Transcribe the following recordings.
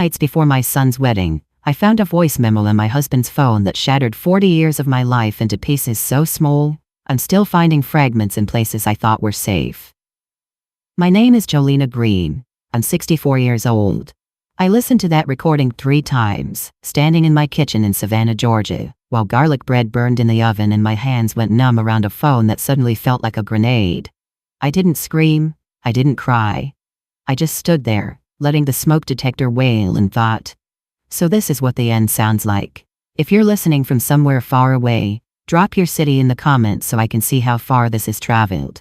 Nights before my son's wedding, I found a voice memo on my husband's phone that shattered 40 years of my life into pieces so small, I'm still finding fragments in places I thought were safe. My name is Jolena Green. I'm 64 years old. I listened to that recording 3 times, standing in my kitchen in Savannah, Georgia, while garlic bread burned in the oven and my hands went numb around a phone that suddenly felt like a grenade. I didn't scream. I didn't cry. I just stood there, letting the smoke detector wail and thought, so this is what the end sounds like. If you're listening from somewhere far away, drop your city in the comments so I can see how far this has traveled.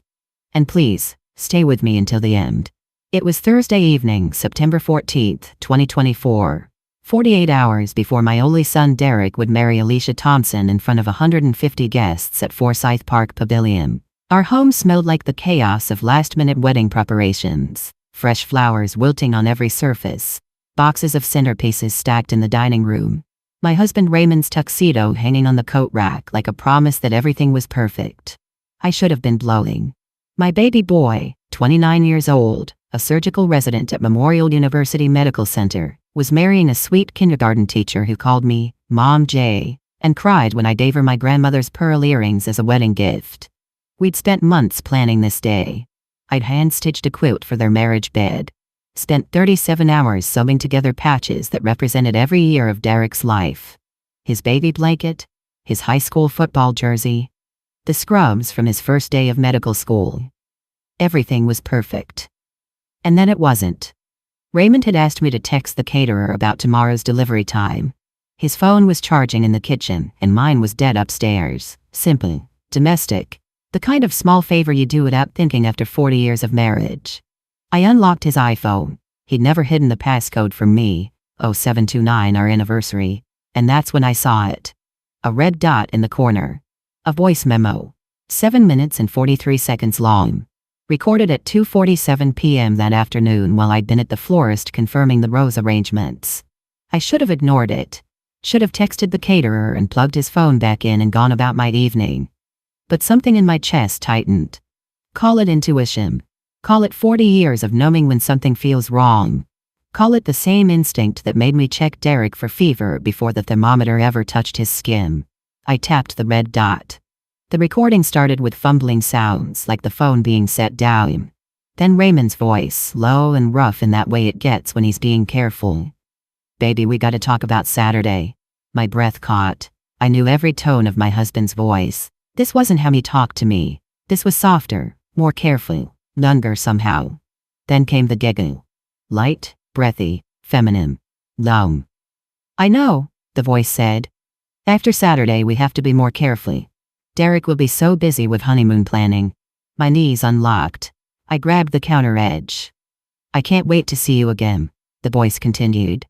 And please, stay with me until the end. It was Thursday evening, September 14th, 2024, 48 hours before my only son Derek would marry Alicia Thompson in front of 150 guests at Forsyth Park Pavilion. Our home smelled like the chaos of last-minute wedding preparations. Fresh flowers wilting on every surface, boxes of centerpieces stacked in the dining room, my husband Raymond's tuxedo hanging on the coat rack like a promise that everything was perfect. I should have been blowing. My baby boy, 29 years old, a surgical resident at Memorial University Medical Center, was marrying a sweet kindergarten teacher who called me Mom J and cried when I gave her my grandmother's pearl earrings as a wedding gift. We'd spent months planning this day. I'd hand-stitched a quilt for their marriage bed. Spent 37 hours sewing together patches that represented every year of Derek's life. His baby blanket, his high school football jersey, the scrubs from his first day of medical school. Everything was perfect. And then it wasn't. Raymond had asked me to text the caterer about tomorrow's delivery time. His phone was charging in the kitchen, and mine was dead upstairs. Simple, domestic. The kind of small favor you do without thinking after 40 years of marriage. I unlocked his iPhone. He'd never hidden the passcode from me, 0729 our anniversary, and that's when I saw it. A red dot in the corner. A voice memo. 7 minutes and 43 seconds long. Recorded at 2:47 p.m. that afternoon while I'd been at the florist confirming the rose arrangements. I should have ignored it. Should have texted the caterer and plugged his phone back in and gone about my evening. But something in my chest tightened. Call it intuition. Call it 40 years of knowing when something feels wrong. Call it the same instinct that made me check Derek for fever before the thermometer ever touched his skin. I tapped the red dot. The recording started with fumbling sounds like the phone being set down. Then Raymond's voice, low and rough in that way it gets when he's being careful. Baby, we gotta talk about Saturday. My breath caught. I knew every tone of my husband's voice. This wasn't how he talked to me. This was softer, more careful, younger somehow. Then came the giggle. Light, breathy, feminine. Numb. I know, the voice said. After Saturday we have to be more careful. Derek will be so busy with honeymoon planning. My knees unlocked. I grabbed the counter edge. I can't wait to see you again, the voice continued.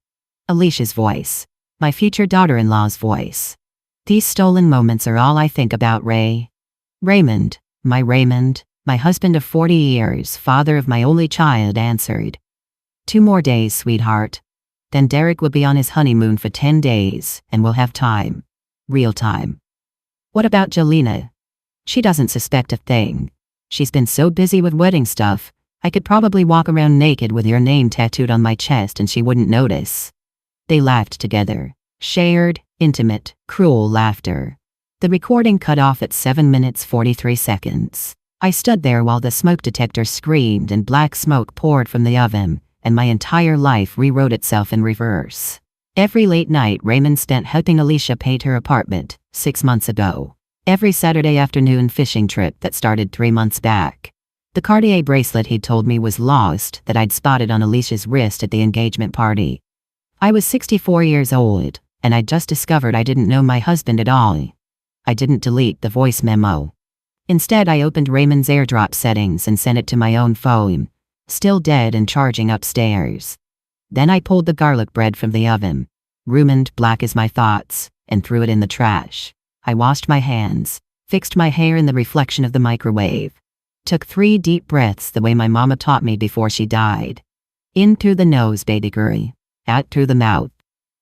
Alicia's voice. My future daughter-in-law's voice. These stolen moments are all I think about, Ray. Raymond, my husband of 40 years, father of my only child, answered. 2 more days, sweetheart. Then Derek will be on his honeymoon for 10 days, and we'll have time. Real time. What about Jolena? She doesn't suspect a thing. She's been so busy with wedding stuff, I could probably walk around naked with your name tattooed on my chest and she wouldn't notice. They laughed together. Shared, intimate, cruel laughter. The recording cut off at 7 minutes 43 seconds. I stood there while the smoke detector screamed and black smoke poured from the oven, and my entire life rewrote itself in reverse. Every late night Raymond spent helping Alicia paint her apartment, 6 months ago. Every Saturday afternoon fishing trip that started 3 months back. The Cartier bracelet he'd told me was lost that I'd spotted on Alicia's wrist at the engagement party. I was 64 years old, and I'd just discovered I didn't know my husband at all. I didn't delete the voice memo. Instead, I opened Raymond's AirDrop settings and sent it to my own phone, still dead and charging upstairs. Then I pulled the garlic bread from the oven, rumined black as my thoughts, and threw it in the trash. I washed my hands, fixed my hair in the reflection of the microwave, took 3 deep breaths the way my mama taught me before she died. In through the nose, baby girl. Out through the mouth.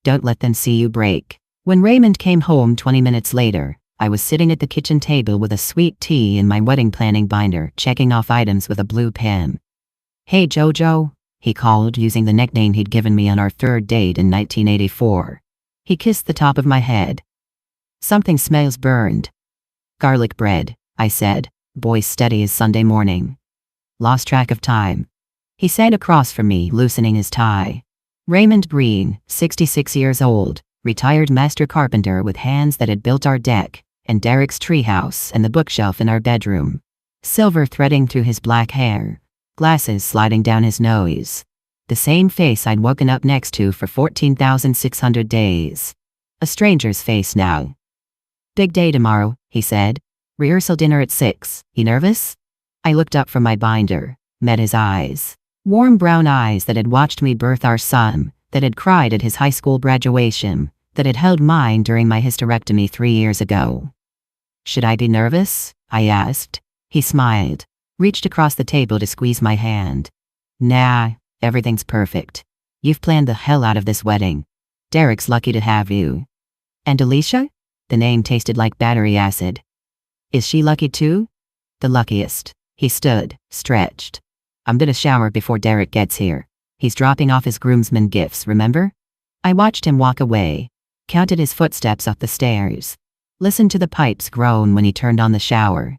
Don't let them see you break. When Raymond came home 20 minutes later, I was sitting at the kitchen table with a sweet tea in my wedding planning binder, checking off items with a blue pen. Hey Jojo, he called, using the nickname he'd given me on our third date in 1984. He kissed the top of my head. Something smells burned. Garlic bread, I said, voice steady as Sunday morning. Lost track of time. He sat across from me, loosening his tie. Raymond Breen, 66 years old, retired master carpenter with hands that had built our deck, and Derek's treehouse and the bookshelf in our bedroom. Silver threading through his black hair, glasses sliding down his nose. The same face I'd woken up next to for 14,600 days. A stranger's face now. Big day tomorrow, he said. Rehearsal dinner at 6. You nervous? I looked up from my binder, met his eyes. Warm brown eyes that had watched me birth our son, that had cried at his high school graduation, that had held mine during my hysterectomy 3 years ago. Should I be nervous? I asked. He smiled, reached across the table to squeeze my hand. Nah, everything's perfect. You've planned the hell out of this wedding. Derek's lucky to have you. And Alicia? The name tasted like battery acid. Is she lucky too? The luckiest. He stood, stretched. I'm gonna shower before Derek gets here. He's dropping off his groomsmen gifts, remember? I watched him walk away, counted his footsteps up the stairs, listened to the pipes groan when he turned on the shower.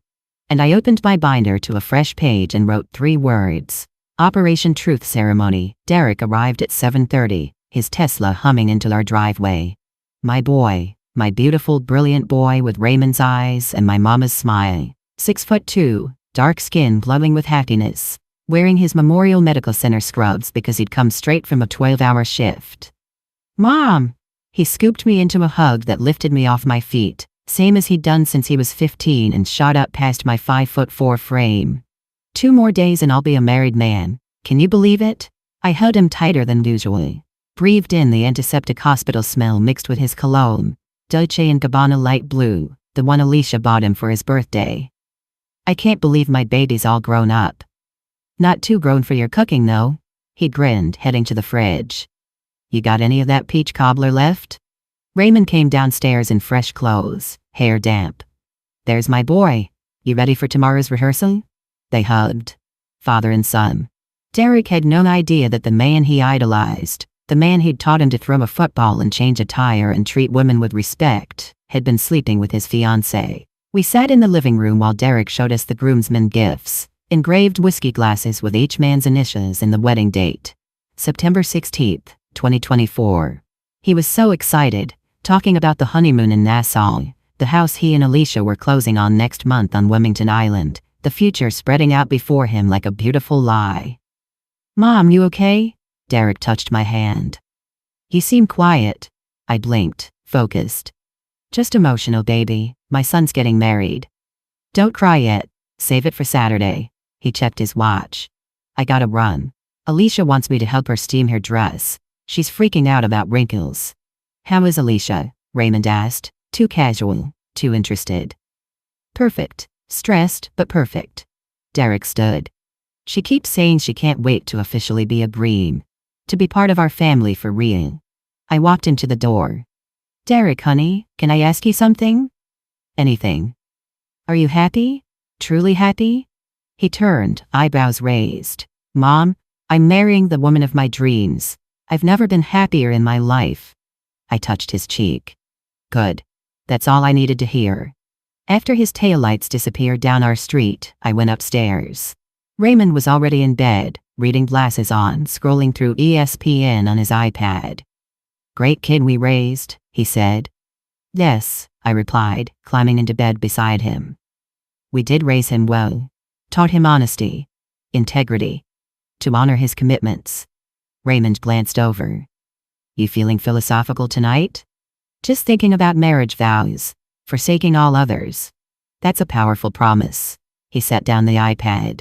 And I opened my binder to a fresh page and wrote 3 words. Operation Truth Ceremony. Derek arrived at 7:30, his Tesla humming into our driveway. My boy, my beautiful, brilliant boy with Raymond's eyes and my mama's smile. 6'2", dark skin glowing with happiness, wearing his Memorial Medical Center scrubs because he'd come straight from a 12-hour shift. Mom! He scooped me into a hug that lifted me off my feet, same as he'd done since he was 15, and shot up past my 5'4" frame. 2 more days and I'll be a married man. Can you believe it? I held him tighter than usual. Breathed in the antiseptic hospital smell mixed with his cologne, Dolce & Gabbana light blue, the one Alicia bought him for his birthday. I can't believe my baby's all grown up. Not too grown for your cooking, though. He grinned, heading to the fridge. You got any of that peach cobbler left? Raymond came downstairs in fresh clothes, hair damp. There's my boy. You ready for tomorrow's rehearsal? They hugged. Father and son. Derek had no idea that the man he idolized, the man who'd taught him to throw a football and change a tire and treat women with respect, had been sleeping with his fiancée. We sat in the living room while Derek showed us the groomsmen gifts, engraved whiskey glasses with each man's initials and the wedding date. September 16, 2024. He was so excited, talking about the honeymoon in Nassau, the house he and Alicia were closing on next month on Wilmington Island, the future spreading out before him like a beautiful lie. Mom, you okay? Derek touched my hand. You seem quiet. I blinked, focused. Just emotional, baby. My son's getting married. Don't cry yet. Save it for Saturday. He checked his watch. I gotta run. Alicia wants me to help her steam her dress. She's freaking out about wrinkles. How is Alicia? Raymond asked. Too casual, too interested. Perfect. Stressed, but perfect. Derek stood. She keeps saying she can't wait to officially be a Breen. To be part of our family for real. I walked him to the door. Derek, honey, can I ask you something? Anything. Are you happy? Truly happy? He turned, eyebrows raised. Mom, I'm marrying the woman of my dreams. I've never been happier in my life. I touched his cheek. Good. That's all I needed to hear. After his taillights disappeared down our street, I went upstairs. Raymond was already in bed, reading glasses on, scrolling through ESPN on his iPad. Great kid we raised, he said. Yes, I replied, climbing into bed beside him. We did raise him well. Taught him honesty, integrity, to honor his commitments. Raymond glanced over. You feeling philosophical tonight? Just thinking about marriage vows, forsaking all others. That's a powerful promise. He set down the iPad.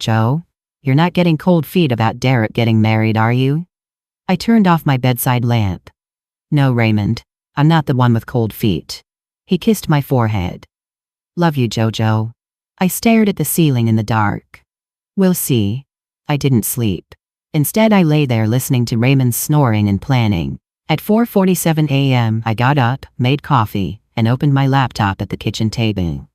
Joe, you're not getting cold feet about Derek getting married, are you? I turned off my bedside lamp. No, Raymond, I'm not the one with cold feet. He kissed my forehead. Love you, Jojo. I stared at the ceiling in the dark. We'll see. I didn't sleep. Instead, I lay there listening to Raymond's snoring and planning. At 4:47 a.m., I got up, made coffee, and opened my laptop at the kitchen table.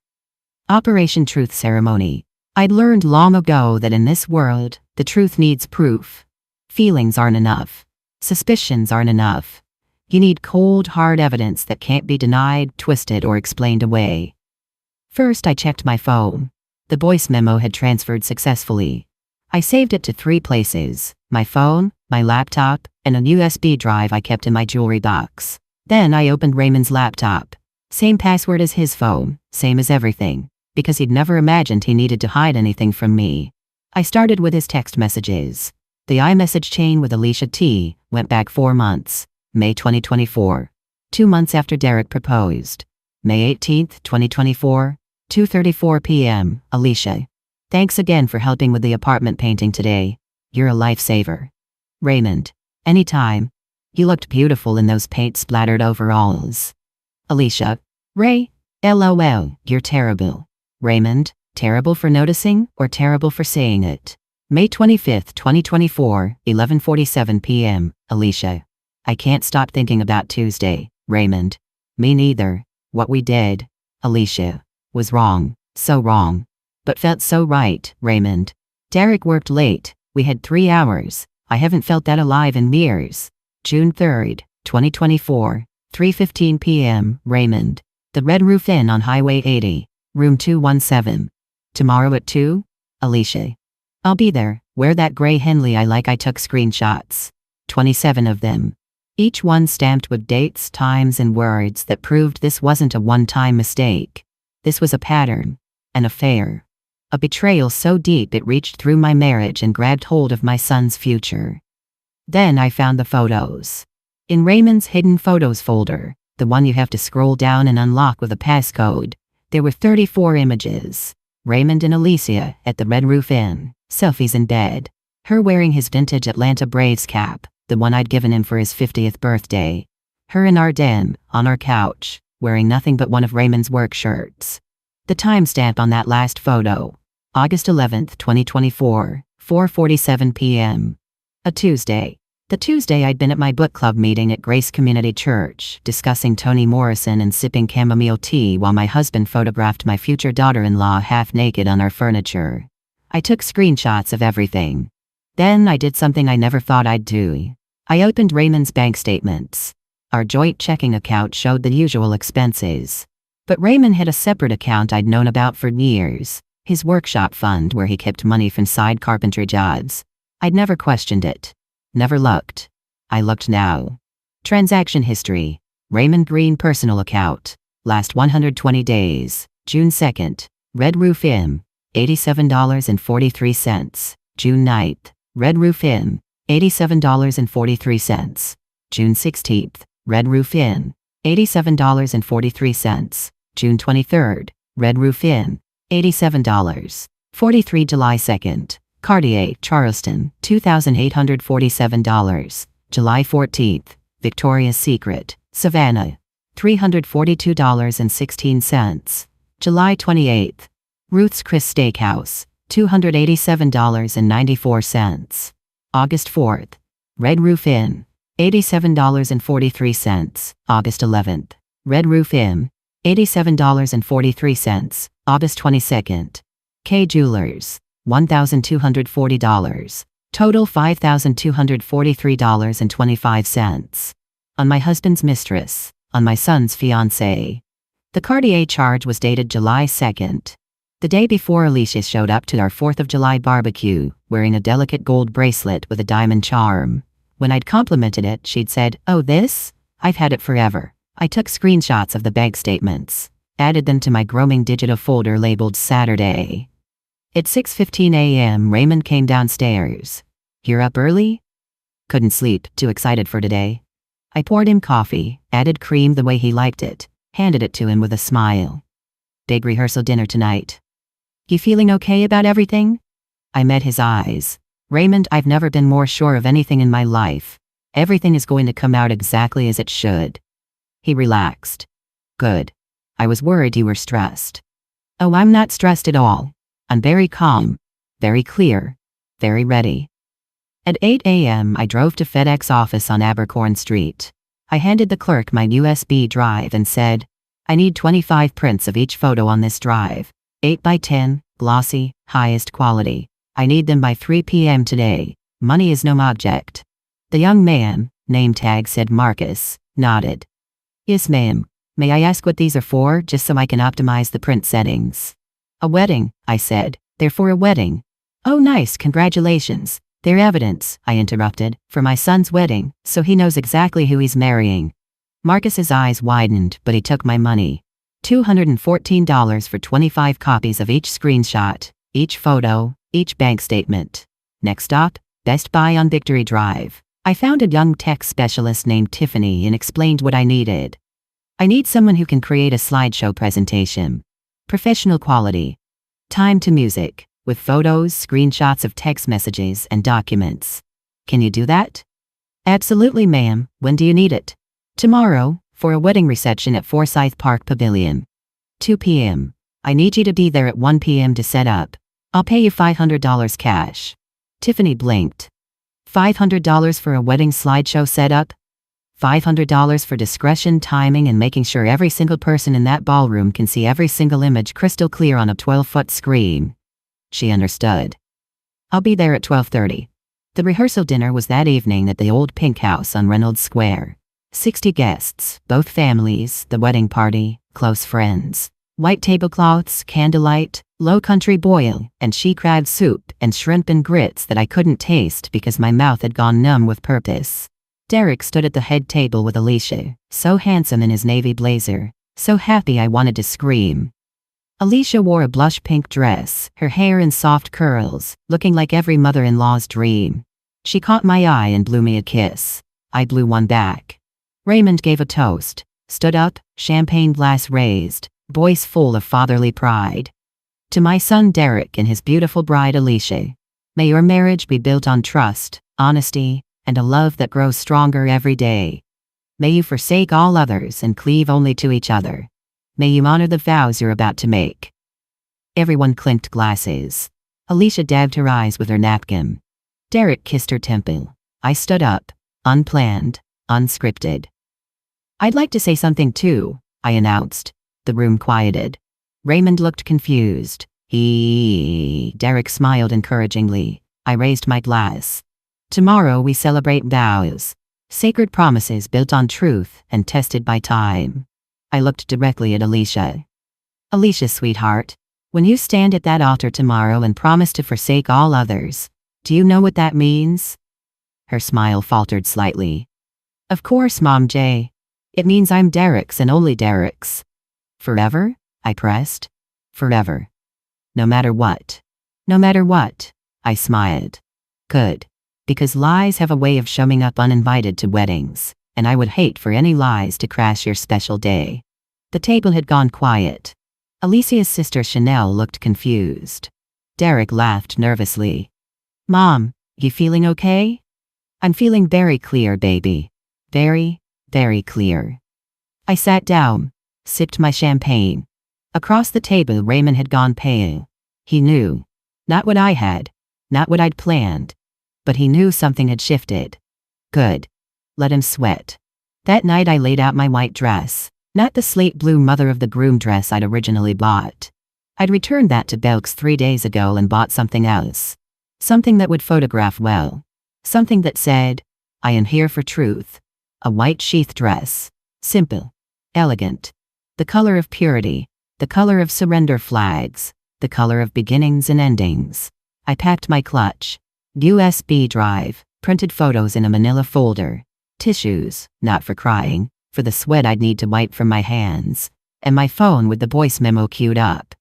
Operation Truth Ceremony. I'd learned long ago that in this world, the truth needs proof, Feelings aren't enough. Suspicions aren't enough. You need cold, hard evidence that can't be denied, twisted, or explained away. First, I checked my phone. The voice memo had transferred successfully. I saved it to 3 places: my phone, my laptop, and a USB drive I kept in my jewelry box. Then I opened Raymond's laptop. Same password as his phone, same as everything, because he'd never imagined he needed to hide anything from me. I started with his text messages. The iMessage chain with Alicia T. went back 4 months. May 2024. 2 months after Derek proposed. May 18, 2024. 2:34 p.m. Alicia. Thanks again for helping with the apartment painting today. You're a lifesaver. Raymond. Anytime. You looked beautiful in those paint-splattered overalls. Alicia. Ray. LOL. You're terrible. Raymond. Terrible for noticing or terrible for saying it? May 25, 2024, 11:47 p.m. Alicia. I can't stop thinking about Tuesday. Raymond. Me neither. What we did, Alicia, was wrong. So wrong. But felt so right. Raymond. Derek worked late. We had 3 hours. I haven't felt that alive in years. June 3, 2024, 3:15 p.m. Raymond. The Red Roof Inn on Highway 80, room 217. Tomorrow at 2? Alicia. I'll be there. Wear that gray Henley I like. I took screenshots. 27 of them. Each one stamped with dates, times, and words that proved this wasn't a one-time mistake. This was a pattern. An affair. A betrayal so deep it reached through my marriage and grabbed hold of my son's future. Then I found the photos. In Raymond's hidden photos folder, the one you have to scroll down and unlock with a passcode, there were 34 images. Raymond and Alicia at the Red Roof Inn, selfies in bed. Her wearing his vintage Atlanta Braves cap, the one I'd given him for his 50th birthday. Her in our den, on our couch, wearing nothing but one of Raymond's work shirts. The timestamp on that last photo, August 11, 2024, 4:47 p.m. A Tuesday. The Tuesday I'd been at my book club meeting at Grace Community Church, discussing Toni Morrison and sipping chamomile tea while my husband photographed my future daughter-in-law half naked on our furniture. I took screenshots of everything. Then I did something I never thought I'd do. I opened Raymond's bank statements. Our joint checking account showed the usual expenses. But Raymond had a separate account I'd known about for years, his workshop fund where he kept money from side carpentry jobs. I'd never questioned it. Never looked. I looked now. Transaction history. Raymond Green personal account. Last 120 days. June 2nd. Red Roof Inn. $87.43. June 9th. Red Roof Inn. $87.43. June 16th. Red Roof Inn. $87.43. June 23rd. Red Roof Inn. $87.43. July 2nd. Cartier, Charleston, $2,847. July 14th. Victoria's Secret, Savannah, $342.16. July 28th. Ruth's Chris Steakhouse, $287.94. August 4th. Red Roof Inn, $87.43. August 11th. Red Roof Inn, $87.43. August 22nd. K Jewelers, $1,240. Total $5,243.25. On my husband's mistress. On my son's fiancé. The Cartier charge was dated July 2nd. The day before Alicia showed up to our 4th of July barbecue, wearing a delicate gold bracelet with a diamond charm. When I'd complimented it, she'd said, "Oh, this? I've had it forever." I took screenshots of the bank statements, added them to my grooming digital folder labeled Saturday. At 6:15 a.m. Raymond came downstairs. "You're up early?" "Couldn't sleep, too excited for today." I poured him coffee, added cream the way he liked it, handed it to him with a smile. "Big rehearsal dinner tonight. You feeling okay about everything?" I met his eyes. "Raymond, I've never been more sure of anything in my life. Everything is going to come out exactly as it should." He relaxed. "Good. I was worried you were stressed." "Oh, I'm not stressed at all. I'm very calm, very clear, very ready." At 8 a.m. I drove to FedEx office on Abercorn Street. I handed the clerk my USB drive and said, "I need 25 prints of each photo on this drive. 8 by 10, glossy, highest quality. I need them by 3 p.m. today. Money is no object. The young man, name tag said Marcus, nodded. Yes, ma'am. May I ask what these are for, just so I can optimize the print settings? A wedding, I said. They're for a wedding. Oh, nice, congratulations. They're evidence, I interrupted, for my son's wedding, so he knows exactly who he's marrying. Marcus's eyes widened, but he took my money. $214 for 25 copies of each screenshot, each photo, each bank statement. Next stop, Best Buy on Victory Drive. I found a young tech specialist named Tiffany and explained what I needed. I need someone who can create a slideshow presentation. Professional quality. Time to music, with photos, screenshots of text messages, and documents. Can you do that? Absolutely, ma'am. When do you need it? Tomorrow, for a wedding reception at Forsyth Park Pavilion. 2 p.m. I need you to be there at 1 p.m. to set up. I'll pay you $500 cash. Tiffany blinked. $500 for a wedding slideshow setup? $500 for discretion, timing, and making sure every single person in that ballroom can see every single image crystal clear on a 12-foot screen. She understood. I'll be there at 12:30. The rehearsal dinner was that evening at the old Pink House on Reynolds Square. 60 guests, both families, the wedding party, close friends. White tablecloths, candlelight, low country boil, and she-crab soup, and shrimp and grits that I couldn't taste because my mouth had gone numb with purpose. Derek stood at the head table with Alicia, so handsome in his navy blazer, so happy I wanted to scream. Alicia wore a blush pink dress, her hair in soft curls, looking like every mother-in-law's dream. She caught my eye and blew me a kiss. I blew one back. Raymond gave a toast, stood up, champagne glass raised, voice full of fatherly pride. To my son Derek and his beautiful bride Alicia. May your marriage be built on trust, honesty, and a love that grows stronger every day. May you forsake all others and cleave only to each other. May you honor the vows you're about to make. Everyone clinked glasses. Alicia dabbed her eyes with her napkin. Derek kissed her temple. I stood up, unplanned, unscripted. I'd like to say something too, I announced. The room quieted. Raymond looked confused. Derek smiled encouragingly. I raised my glass. Tomorrow we celebrate vows. Sacred promises built on truth and tested by time. I looked directly at Alicia. Alicia, sweetheart, when you stand at that altar tomorrow and promise to forsake all others, do you know what that means? Her smile faltered slightly. Of course, Mom J. It means I'm Derek's and only Derek's. Forever? I pressed. Forever. No matter what. No matter what. I smiled. Good. Because lies have a way of showing up uninvited to weddings, and I would hate for any lies to crash your special day. The table had gone quiet. Alicia's sister Chanel looked confused. Derek laughed nervously. Mom, you feeling okay? I'm feeling very clear, baby. Very, very clear. I sat down, sipped my champagne. Across the table Raymond had gone pale. He knew. Not what I had. Not what I'd planned. But he knew something had shifted. Good. Let him sweat. That night I laid out my white dress, not the slate blue mother of the groom dress I'd originally bought. I'd returned that to Belk's 3 days ago and bought something else. Something that would photograph well. Something that said, I am here for truth. A white sheath dress. Simple. Elegant. The color of purity. The color of surrender flags. The color of beginnings and endings. I packed my clutch. USB drive, printed photos in a manila folder. Tissues, not for crying, for the sweat I'd need to wipe from my hands. And my phone with the voice memo queued up.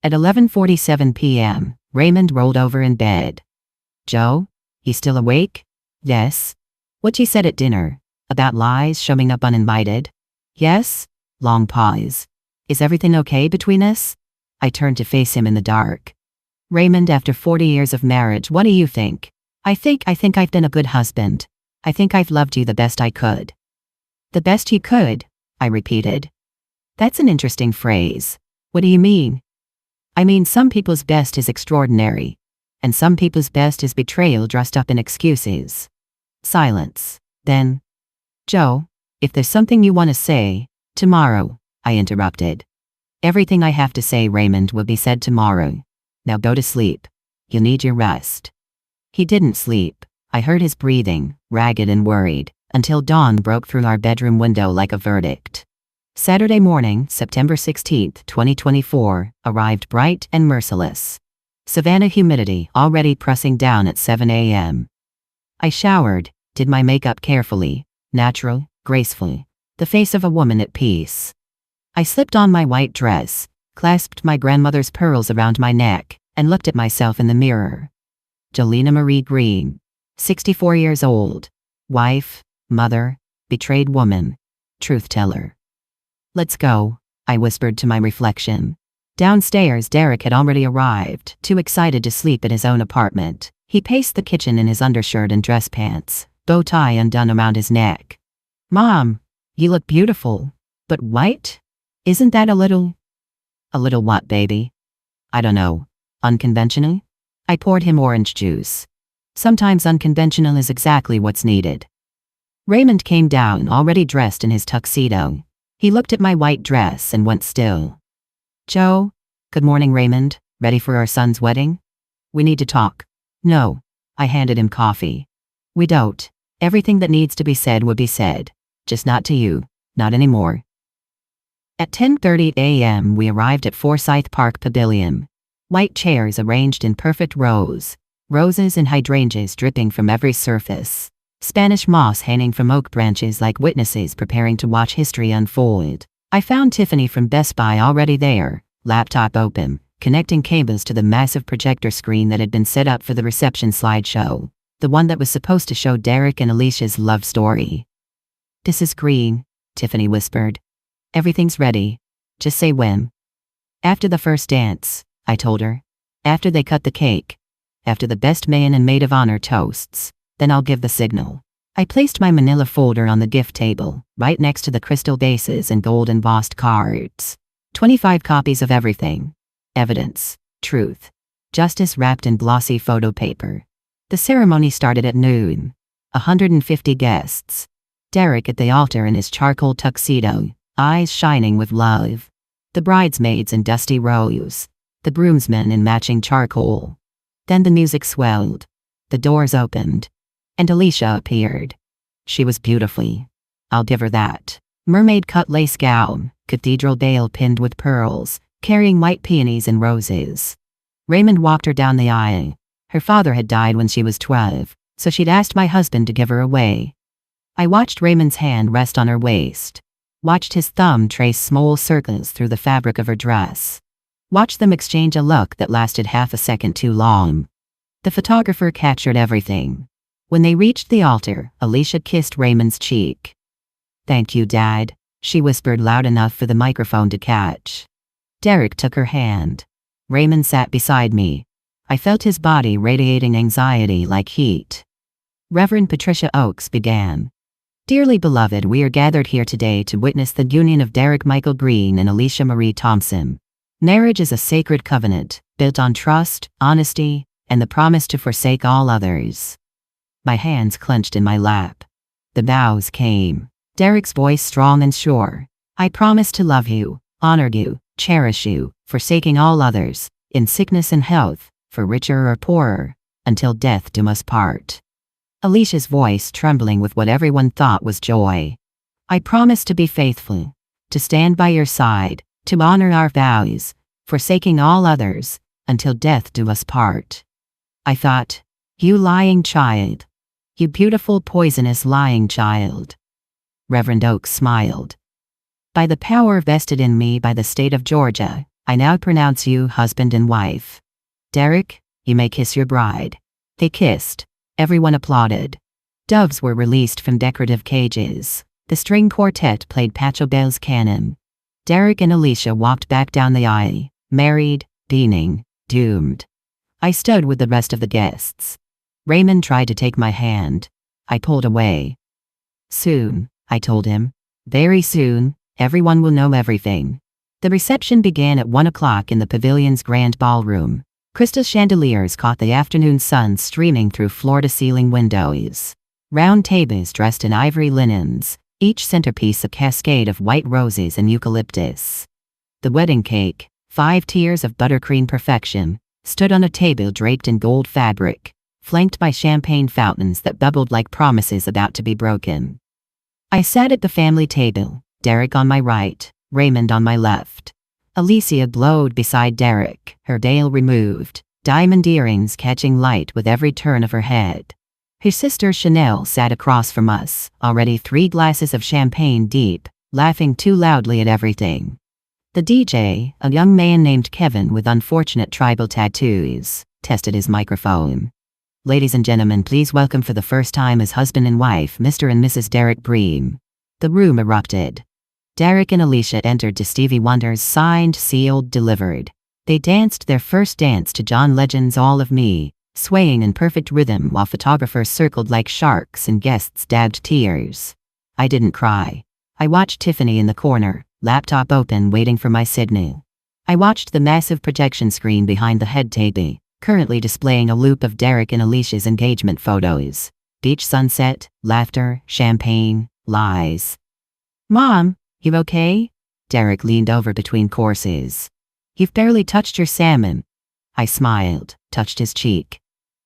At 11:47 p.m., Raymond rolled over in bed. Joe? You still awake? Yes. What you said at dinner? About lies showing up uninvited? Yes? Long pause. Is everything okay between us? I turned to face him in the dark. Raymond, after 40 years of marriage, what do you think? I think I've been a good husband. I think I've loved you the best I could. The best you could? I repeated. That's an interesting phrase. What do you mean? I mean, some people's best is extraordinary. And some people's best is betrayal dressed up in excuses. Silence. Then, Joe, if there's something you want to say, tomorrow, I interrupted. Everything I have to say, Raymond, will be said tomorrow. Now go to sleep. You need your rest. He didn't sleep. I heard his breathing, ragged and worried, until dawn broke through our bedroom window like a verdict. Saturday morning, September 16, 2024, arrived bright and merciless. Savannah humidity already pressing down at 7 a.m. I showered, did my makeup carefully, natural, graceful, the face of a woman at peace. I slipped on my white dress, clasped my grandmother's pearls around my neck, and looked at myself in the mirror. Jolena Marie Green, 64 years old, wife, mother, betrayed woman, truth teller. Let's go, I whispered to my reflection. Downstairs, Derek had already arrived, too excited to sleep at his own apartment. He paced the kitchen in his undershirt and dress pants, bow tie undone around his neck. Mom, you look beautiful. But white? Isn't that a little what, baby? I don't know. Unconventional? I poured him orange juice. Sometimes unconventional is exactly what's needed. Raymond came down, already dressed in his tuxedo. He looked at my white dress and went still. Joe? Good morning, Raymond. Ready for our son's wedding? We need to talk. No. I handed him coffee. We don't. Everything that needs to be said will be said. Just not to you. Not anymore. At 10:30 a.m. we arrived at Forsyth Park Pavilion. White chairs arranged in perfect rows. Roses and hydrangeas dripping from every surface. Spanish moss hanging from oak branches like witnesses preparing to watch history unfold. I found Tiffany from Best Buy already there, laptop open, connecting cables to the massive projector screen that had been set up for the reception slideshow, the one that was supposed to show Derek and Alicia's love story. This is Green, Tiffany whispered. Everything's ready. Just say when. After the first dance, I told her. After they cut the cake. After the best man and maid of honor toasts. Then I'll give the signal. I placed my manila folder on the gift table, right next to the crystal vases and gold embossed cards. 25 copies of everything. Evidence, truth, justice wrapped in glossy photo paper. The ceremony started at noon. 150 guests. Derek at the altar in his charcoal tuxedo, eyes shining with love. The bridesmaids in dusty robes. The groomsmen in matching charcoal. Then the music swelled. The doors opened. And Alicia appeared. She was beautiful. I'll give her that. Mermaid cut lace gown, cathedral veil pinned with pearls, carrying white peonies and roses. Raymond walked her down the aisle. Her father had died when she was 12, so she'd asked my husband to give her away. I watched Raymond's hand rest on her waist. Watched his thumb trace small circles through the fabric of her dress. Watched them exchange a look that lasted half a second too long. The photographer captured everything. When they reached the altar, Alicia kissed Raymond's cheek. Thank you, Dad, she whispered loud enough for the microphone to catch. Derek took her hand. Raymond sat beside me. I felt his body radiating anxiety like heat. Reverend Patricia Oakes began. Dearly beloved, we are gathered here today to witness the union of Derek Michael Green and Alicia Marie Thompson. Marriage is a sacred covenant, built on trust, honesty, and the promise to forsake all others. My hands clenched in my lap. The vows came. Derek's voice strong and sure. I promise to love you, honor you, cherish you, forsaking all others, in sickness and health, for richer or poorer, until death do us part. Alicia's voice trembling with what everyone thought was joy. I promise to be faithful, to stand by your side, to honor our vows, forsaking all others, until death do us part. I thought, you lying child. You beautiful poisonous lying child. Reverend Oakes smiled. By the power vested in me by the state of Georgia, I now pronounce you husband and wife. Derek, you may kiss your bride. They kissed. Everyone applauded. Doves were released from decorative cages. The string quartet played Pachelbel's canon. Derek and Alicia walked back down the aisle, married, beaming, doomed. I stood with the rest of the guests. Raymond tried to take my hand. I pulled away. Soon, I told him. Very soon, everyone will know everything. The reception began at 1 o'clock in the pavilion's grand ballroom. Crystal chandeliers caught the afternoon sun streaming through floor-to-ceiling windows. Round tables dressed in ivory linens, each centerpiece a cascade of white roses and eucalyptus. The wedding cake, 5 tiers of buttercream perfection, stood on a table draped in gold fabric. flanked by champagne fountains that bubbled like promises about to be broken. I sat at the family table, Derek on my right, Raymond on my left. Alicia glowed beside Derek, her veil removed, diamond earrings catching light with every turn of her head. His sister Chanel sat across from us, already 3 glasses of champagne deep, laughing too loudly at everything. The DJ, a young man named Kevin with unfortunate tribal tattoos, tested his microphone. Ladies and gentlemen, please welcome for the first time as husband and wife, Mr. and Mrs. Derek Bream. The room erupted. Derek and Alicia entered to Stevie Wonder's Signed, Sealed, Delivered. They danced their first dance to John Legend's All of Me, swaying in perfect rhythm while photographers circled like sharks and guests dabbed tears. I didn't cry. I watched Tiffany in the corner, laptop open waiting for my signal. I watched the massive projection screen behind the head table, currently displaying a loop of Derek and Alicia's engagement photos. Beach sunset, laughter, champagne, lies. Mom, you okay? Derek leaned over between courses. You've barely touched your salmon. I smiled, touched his cheek.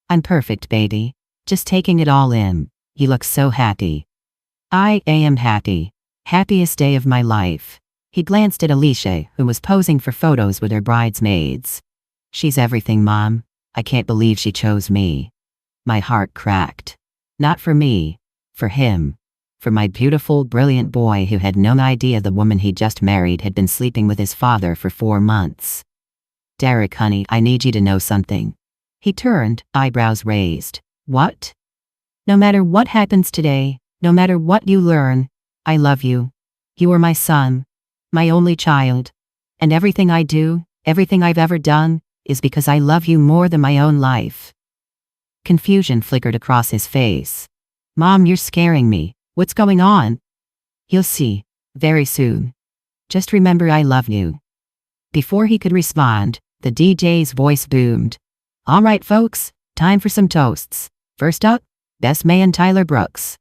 I'm perfect, baby. Just taking it all in. You look so happy. I am happy. Happiest day of my life. He glanced at Alicia, who was posing for photos with her bridesmaids. She's everything, Mom. I can't believe she chose me. My heart cracked. Not for me. For him. For my beautiful, brilliant boy who had no idea the woman he just married had been sleeping with his father for 4 months. Derek, honey, I need you to know something. He turned, eyebrows raised. What? No matter what happens today, no matter what you learn, I love you. You are my son. My only child. And everything I do, everything I've ever done, is because I love you more than my own life. Confusion flickered across his face. Mom, you're scaring me. What's going on? You'll see. Very soon. Just remember I love you. Before he could respond, the DJ's voice boomed. All right, folks, time for some toasts. First up, best man Tyler Brooks.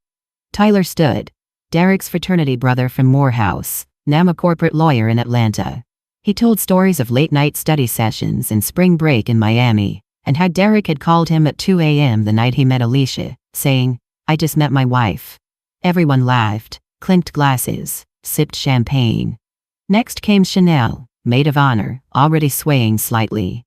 Tyler stood. Derek's fraternity brother from Morehouse, now a corporate lawyer in Atlanta. He told stories of late-night study sessions and spring break in Miami, and how Derek had called him at 2 a.m. the night he met Alicia, saying, I just met my wife. Everyone laughed, clinked glasses, sipped champagne. Next came Chanel, maid of honor, already swaying slightly.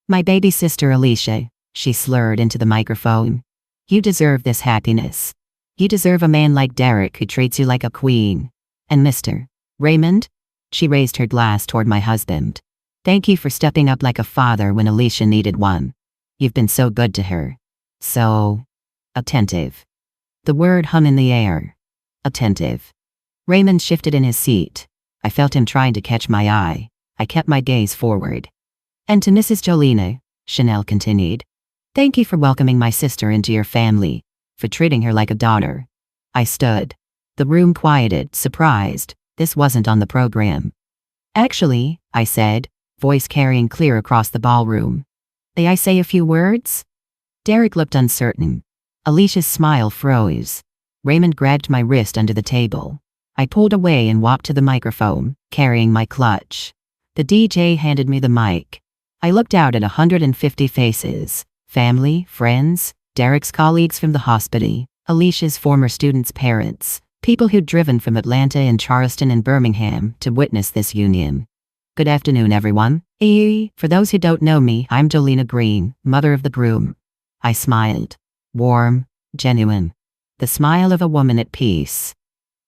My baby sister Alicia, she slurred into the microphone. You deserve this happiness. You deserve a man like Derek who treats you like a queen. And Mr. Raymond? She raised her glass toward my husband. Thank you for stepping up like a father when Alicia needed one. You've been so good to her. So attentive. The word hung in the air. Attentive. Raymond shifted in his seat. I felt him trying to catch my eye. I kept my gaze forward. And to Mrs. Jolina, Chanel continued. Thank you for welcoming my sister into your family, for treating her like a daughter. I stood. The room quieted, surprised. This wasn't on the program. Actually, I said, voice carrying clear across the ballroom. May I say a few words? Derek looked uncertain. Alicia's smile froze. Raymond grabbed my wrist under the table. I pulled away and walked to the microphone, carrying my clutch. The DJ handed me the mic. I looked out at 150 faces. Family, friends, Derek's colleagues from the hospital, Alicia's former students' parents, people who'd driven from Atlanta and Charleston and Birmingham to witness this union. Good afternoon, everyone. For those who don't know me, I'm Jolina Green, mother of the groom. I smiled. Warm, genuine. The smile of a woman at peace.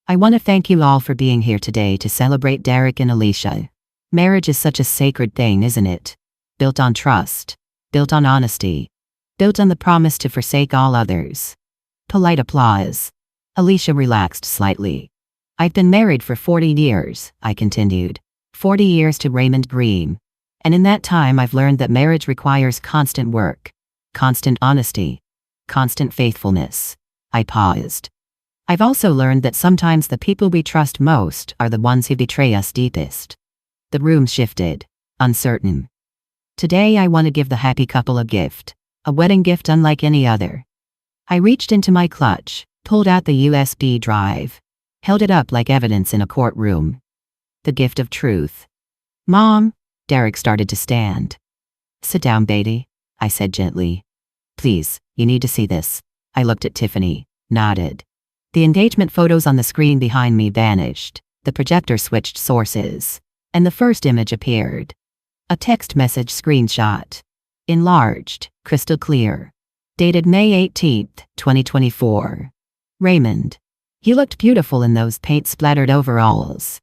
I want to thank you all for being here today to celebrate Derek and Alicia. Marriage is such a sacred thing, isn't it? Built on trust. Built on honesty. Built on the promise to forsake all others. Polite applause. Alicia relaxed slightly. I've been married for 40 years, I continued. 40 years to Raymond Green. And in that time I've learned that marriage requires constant work. Constant honesty. Constant faithfulness. I paused. I've also learned that sometimes the people we trust most are the ones who betray us deepest. The room shifted. Uncertain. Today I want to give the happy couple a gift. A wedding gift unlike any other. I reached into my clutch, pulled out the USB drive, held it up like evidence in a courtroom. The gift of truth. Mom, Derek started to stand. Sit down, baby, I said gently. Please, you need to see this. I looked at Tiffany, nodded. The engagement photos on the screen behind me vanished. The projector switched sources. And the first image appeared. A text message screenshot. Enlarged, crystal clear. Dated May 18th, 2024. Raymond. You looked beautiful in those paint-splattered overalls.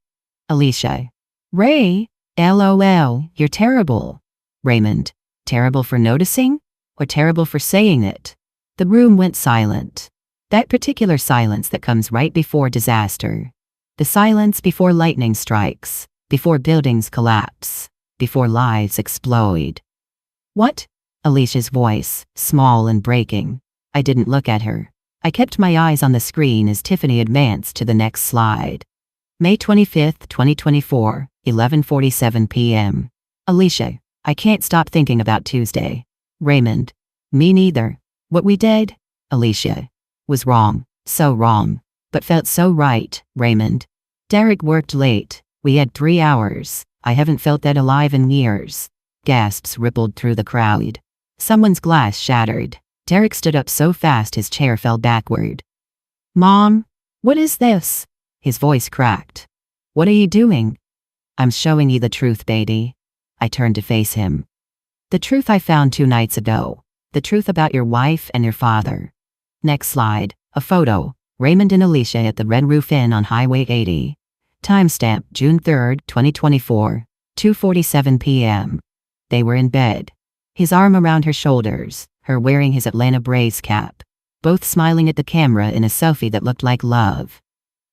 Alicia. Ray, LOL, you're terrible. Raymond. Terrible for noticing? Or terrible for saying it? The room went silent. That particular silence that comes right before disaster. The silence before lightning strikes, before buildings collapse, before lives explode. What? Alicia's voice, small and breaking. I didn't look at her. I kept my eyes on the screen as Tiffany advanced to the next slide. May 25th, 2024, 11:47 p.m. Alicia, I can't stop thinking about Tuesday. Raymond. Me neither. What we did, Alicia, was wrong, so wrong, but felt so right, Raymond. Derek worked late. We had 3 hours. I haven't felt that alive in years. Gasps rippled through the crowd. Someone's glass shattered. Derek stood up so fast his chair fell backward. Mom, what is this? His voice cracked. What are you doing? I'm showing you the truth, baby. I turned to face him. The truth I found 2 nights ago. The truth about your wife and your father. Next slide, a photo. Raymond and Alicia at the Red Roof Inn on Highway 80. Timestamp June 3rd, 2024, 2:47 p.m. They were in bed. His arm around her shoulders, her wearing his Atlanta Braves cap. Both smiling at the camera in a selfie that looked like love.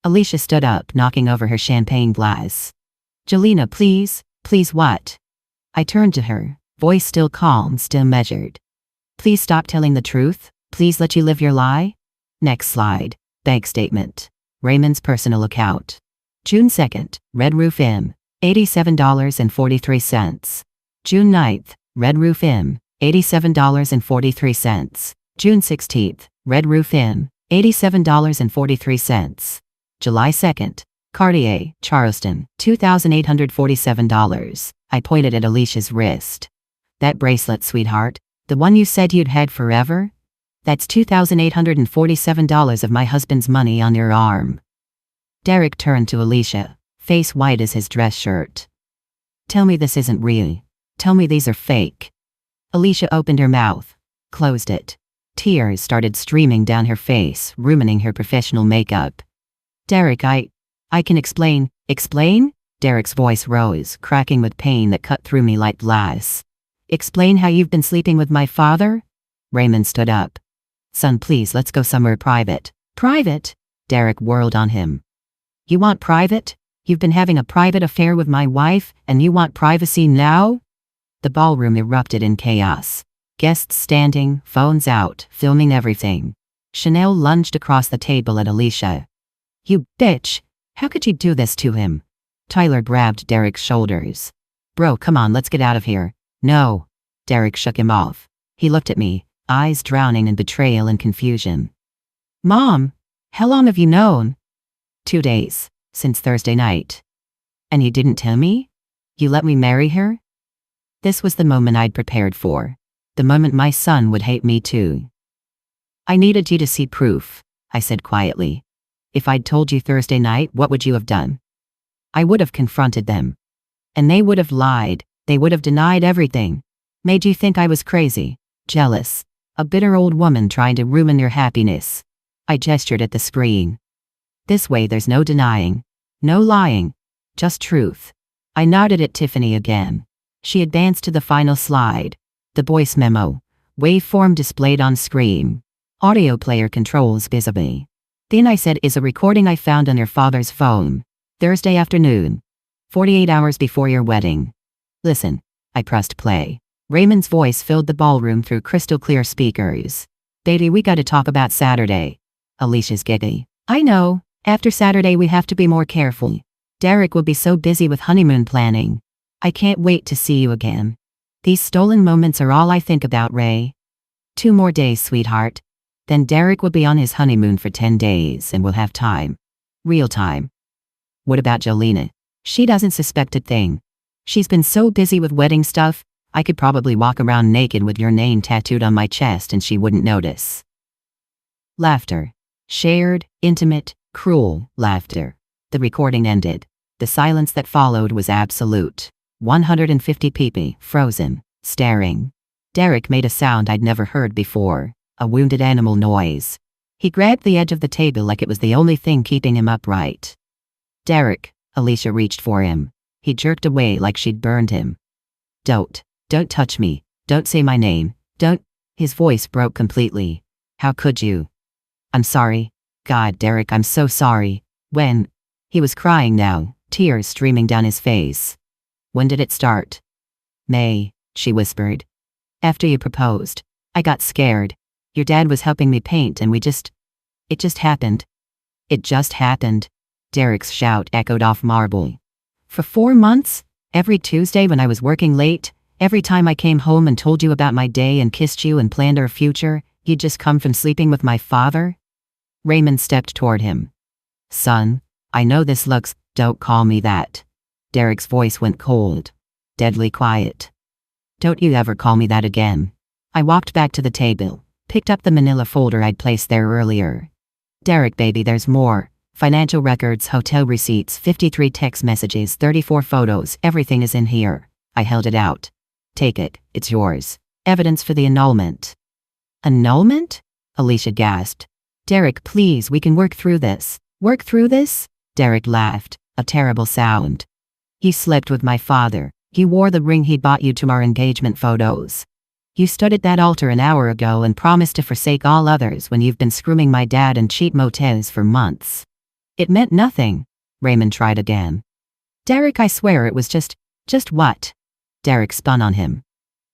Alicia stood up, knocking over her champagne glass. Jelena, please, please what? I turned to her, voice still calm, still measured. Please stop telling the truth, please let you live your lie. Next slide, bank statement. Raymond's personal account. June 2nd, Red Roof Inn, $87.43. June 9th, Red Roof Inn, $87.43. June 16th, Red Roof Inn, $87.43. July 2nd, Cartier, Charleston, $2,847. I pointed at Alicia's wrist. That bracelet, sweetheart, the one you said you'd had forever? That's $2,847 of my husband's money on your arm. Derek turned to Alicia, face white as his dress shirt. Tell me this isn't real. Tell me these are fake. Alicia opened her mouth, closed it. Tears started streaming down her face, ruining her professional makeup. Derek, I can explain. Explain? Derek's voice rose, cracking with pain that cut through me like glass. Explain how you've been sleeping with my father? Raymond stood up. Son, please, let's go somewhere private. Private? Derek whirled on him. You want private? You've been having a private affair with my wife, and you want privacy now? The ballroom erupted in chaos. Guests standing, phones out, filming everything. Chanel lunged across the table at Alicia. You bitch! How could you do this to him? Tyler grabbed Derek's shoulders. Bro, come on, let's get out of here. No. Derek shook him off. He looked at me, eyes drowning in betrayal and confusion. Mom, how long have you known? 2 days, since Thursday night. And you didn't tell me? You let me marry her? This was the moment I'd prepared for. The moment my son would hate me too. I needed you to see proof, I said quietly. If I'd told you Thursday night, what would you have done? I would have confronted them. And they would have lied, they would have denied everything. Made you think I was crazy, jealous, a bitter old woman trying to ruin your happiness. I gestured at the screen. This way there's no denying, no lying, just truth. I nodded at Tiffany again. She advanced to the final slide. The voice memo. Waveform displayed on screen. Audio player controls visibly. Then I said, is a recording I found on your father's phone. Thursday afternoon. 48 hours before your wedding. Listen. I pressed play. Raymond's voice filled the ballroom through crystal clear speakers. Baby, we gotta talk about Saturday. Alicia's giggy. I know. After Saturday we have to be more careful. Derek will be so busy with honeymoon planning. I can't wait to see you again. These stolen moments are all I think about, Ray. 2 more days, sweetheart. Then Derek will be on his honeymoon for 10 days and we'll have time. Real time. What about Jelena? She doesn't suspect a thing. She's been so busy with wedding stuff, I could probably walk around naked with your name tattooed on my chest and she wouldn't notice. Laughter. Shared, intimate, cruel laughter. The recording ended. The silence that followed was absolute. 150 pp, frozen, staring. Derek made a sound I'd never heard before, a wounded animal noise. He grabbed the edge of the table like it was the only thing keeping him upright. Derek, Alicia reached for him. He jerked away like she'd burned him. Don't touch me. Don't say my name. Don't. His voice broke completely. How could you? I'm sorry. God, Derek, I'm so sorry. When? He was crying now, tears streaming down his face. When did it start? May, she whispered. After you proposed. I got scared. Your dad was helping me paint and it just happened. It just happened. Derek's shout echoed off marble. For 4 months, every Tuesday when I was working late, every time I came home and told you about my day and kissed you and planned our future, you'd just come from sleeping with my father? Raymond stepped toward him. Son, I know this looks, don't call me that. Derek's voice went cold. Deadly quiet. Don't you ever call me that again. I walked back to the table, picked up the manila folder I'd placed there earlier. Derek, baby, there's more. Financial records, hotel receipts, 53 text messages, 34 photos, everything is in here. I held it out. Take it, it's yours. Evidence for the annulment. Annulment? Alicia gasped. Derek, please, we can work through this. Work through this? Derek laughed, a terrible sound. You slept with my father. You wore the ring he bought you to our engagement photos. You stood at that altar an hour ago and promised to forsake all others when you've been screwing my dad in cheap motels for months. It meant nothing. Raymond tried again. Derek, I swear it was just what? Derek spun on him.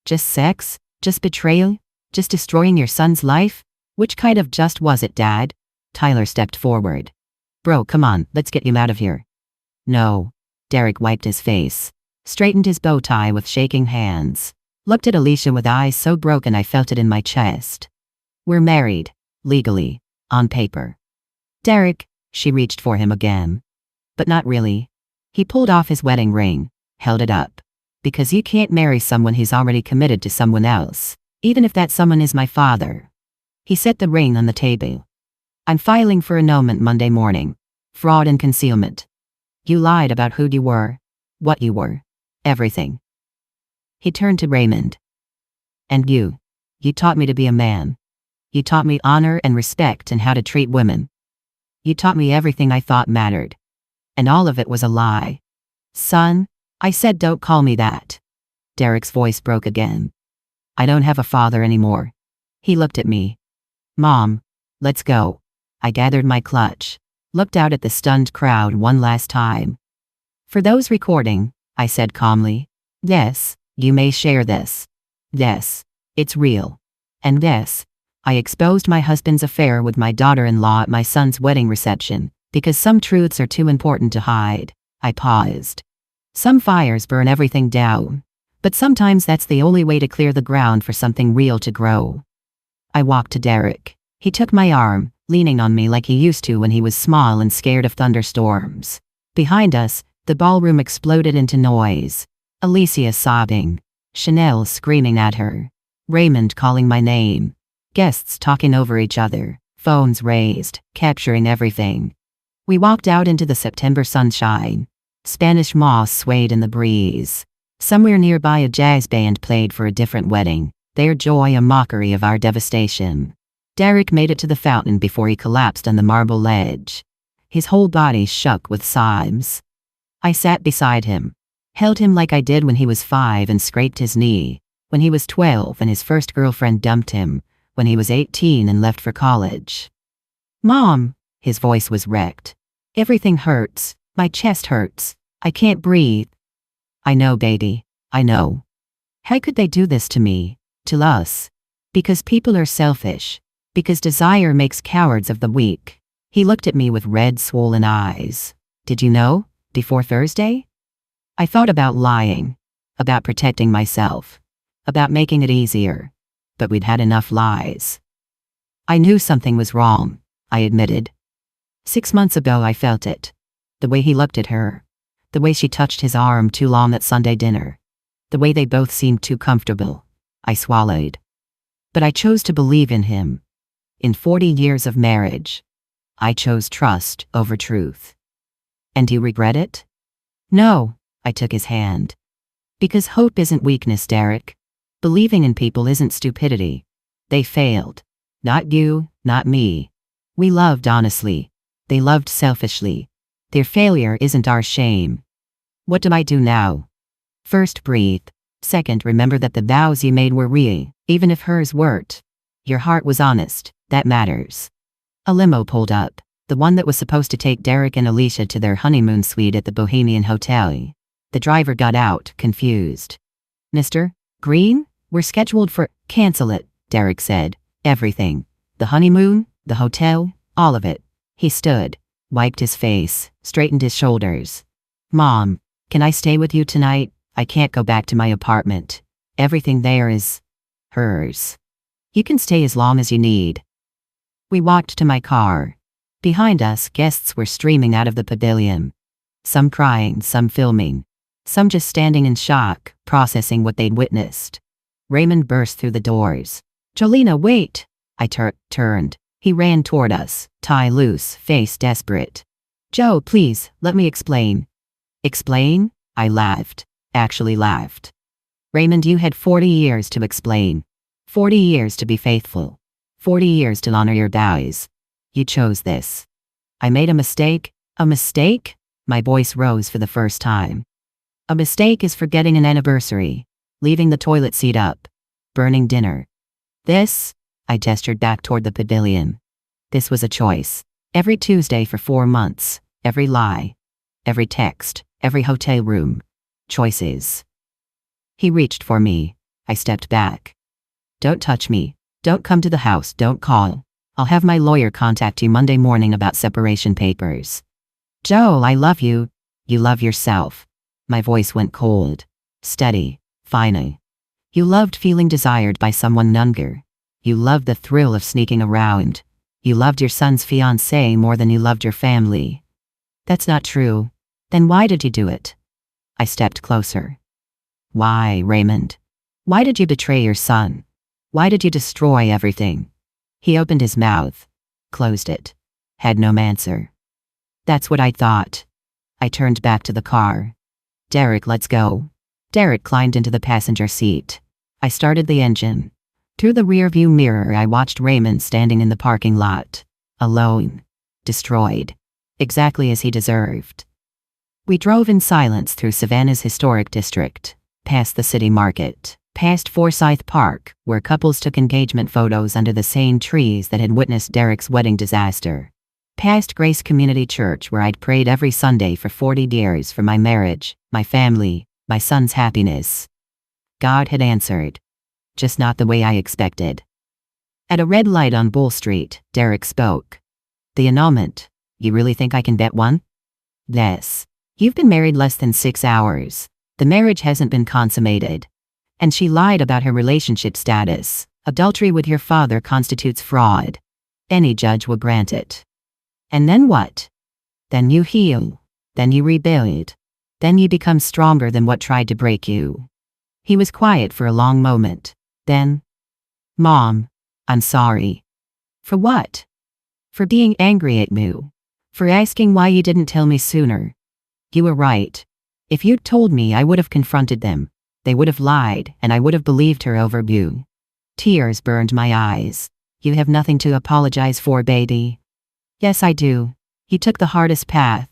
Just sex? Just betrayal? Just destroying your son's life? Which kind of just was it, Dad? Tyler stepped forward. Bro, come on, let's get him out of here. No. Derek wiped his face, straightened his bow tie with shaking hands, looked at Alicia with eyes so broken I felt it in my chest. We're married. Legally. On paper. Derek, she reached for him again. But not really. He pulled off his wedding ring, held it up. Because you can't marry someone who's already committed to someone else, even if that someone is my father. He set the ring on the table. I'm filing for annulment Monday morning. Fraud and concealment. You lied about who you were, what you were, everything. He turned to Raymond. And you taught me to be a man. You taught me honor and respect and how to treat women. You taught me everything I thought mattered. And all of it was a lie. Son, I said don't call me that. Derek's voice broke again. I don't have a father anymore. He looked at me. Mom, let's go. I gathered my clutch, looked out at the stunned crowd one last time. For those recording, I said calmly, yes, you may share this. Yes, it's real. And yes, I exposed my husband's affair with my daughter-in-law at my son's wedding reception, because some truths are too important to hide. I paused. Some fires burn everything down, but sometimes that's the only way to clear the ground for something real to grow. I walked to Derek. He took my arm, leaning on me like he used to when he was small and scared of thunderstorms. Behind us, the ballroom exploded into noise. Alicia sobbing. Chanel screaming at her. Raymond calling my name. Guests talking over each other, phones raised, capturing everything. We walked out into the September sunshine. Spanish moss swayed in the breeze. Somewhere nearby a jazz band played for a different wedding, their joy a mockery of our devastation. Derek made it to the fountain before he collapsed on the marble ledge. His whole body shook with sobs. I sat beside him, held him like I did when he was 5 and scraped his knee, when he was 12 and his first girlfriend dumped him, when he was 18 and left for college. Mom, his voice was wrecked. Everything hurts, my chest hurts, I can't breathe. I know, baby, I know. How could they do this to me, to us? Because people are selfish. Because desire makes cowards of the weak. He looked at me with red, swollen eyes. Did you know? Before Thursday? I thought about lying. About protecting myself. About making it easier. But we'd had enough lies. I knew something was wrong, I admitted. 6 months ago I felt it. The way he looked at her. The way she touched his arm too long at Sunday dinner. The way they both seemed too comfortable. I swallowed. But I chose to believe in him. In 40 years of marriage, I chose trust over truth. And do you regret it? No, I took his hand. Because hope isn't weakness, Derek. Believing in people isn't stupidity. They failed. Not you, not me. We loved honestly. They loved selfishly. Their failure isn't our shame. What do I do now? First, breathe. Second, remember that the vows you made were real, even if hers weren't. Your heart was honest. That matters. A limo pulled up, the one that was supposed to take Derek and Alicia to their honeymoon suite at the Bohemian Hotel. The driver got out, confused. Mr. Green, we're scheduled for— Cancel it, Derek said. Everything. The honeymoon, the hotel, all of it. He stood, wiped his face, straightened his shoulders. Mom, can I stay with you tonight? I can't go back to my apartment. Everything there is hers. You can stay as long as you need. We walked to my car. Behind us, guests were streaming out of the pavilion. Some crying, some filming. Some just standing in shock, processing what they'd witnessed. Raymond burst through the doors. Jolena, wait! I turned. He ran toward us, tie loose, face desperate. Joe, please, let me explain. Explain? I laughed. Actually laughed. Raymond, you had 40 years to explain. 40 years to be faithful. 40 years to honor your vows. You chose this. I made a mistake. A mistake? My voice rose for the first time. A mistake is forgetting an anniversary, leaving the toilet seat up, burning dinner. This? I gestured back toward the pavilion. This was a choice. Every Tuesday for 4 months. Every lie. Every text. Every hotel room. Choices. He reached for me. I stepped back. Don't touch me. Don't come to the house. Don't call. I'll have my lawyer contact you Monday morning about separation papers. Joe, I love you. You love yourself. My voice went cold. Steady. Final. You loved feeling desired by someone younger. You loved the thrill of sneaking around. You loved your son's fiancée more than you loved your family. That's not true. Then why did you do it? I stepped closer. Why, Raymond? Why did you betray your son? Why did you destroy everything? He opened his mouth, closed it, had no answer. That's what I thought. I turned back to the car. Derek, let's go. Derek climbed into the passenger seat. I started the engine. Through the rearview mirror, I watched Raymond standing in the parking lot, alone, destroyed, exactly as he deserved. We drove in silence through Savannah's historic district, past the city market, past Forsyth Park, where couples took engagement photos under the same trees that had witnessed Derek's wedding disaster, past Grace Community Church, where I'd prayed every Sunday for 40 years for my marriage, my family, my son's happiness. God had answered, just not the way I expected. At a red light on Bull Street, Derek spoke. The annulment. You really think I can bet one? Yes. You've been married less than 6 hours. The marriage hasn't been consummated. And she lied about her relationship status. Adultery with your father constitutes fraud. Any judge will grant it. And then what? Then you heal. Then you rebuild. Then you become stronger than what tried to break you. He was quiet for a long moment. Then, Mom, I'm sorry. For what? For being angry at you. For asking why you didn't tell me sooner. You were right. If you'd told me, I would have confronted them. They would have lied, and I would have believed her over you. Tears burned my eyes. You have nothing to apologize for, baby. Yes, I do. You took the hardest path.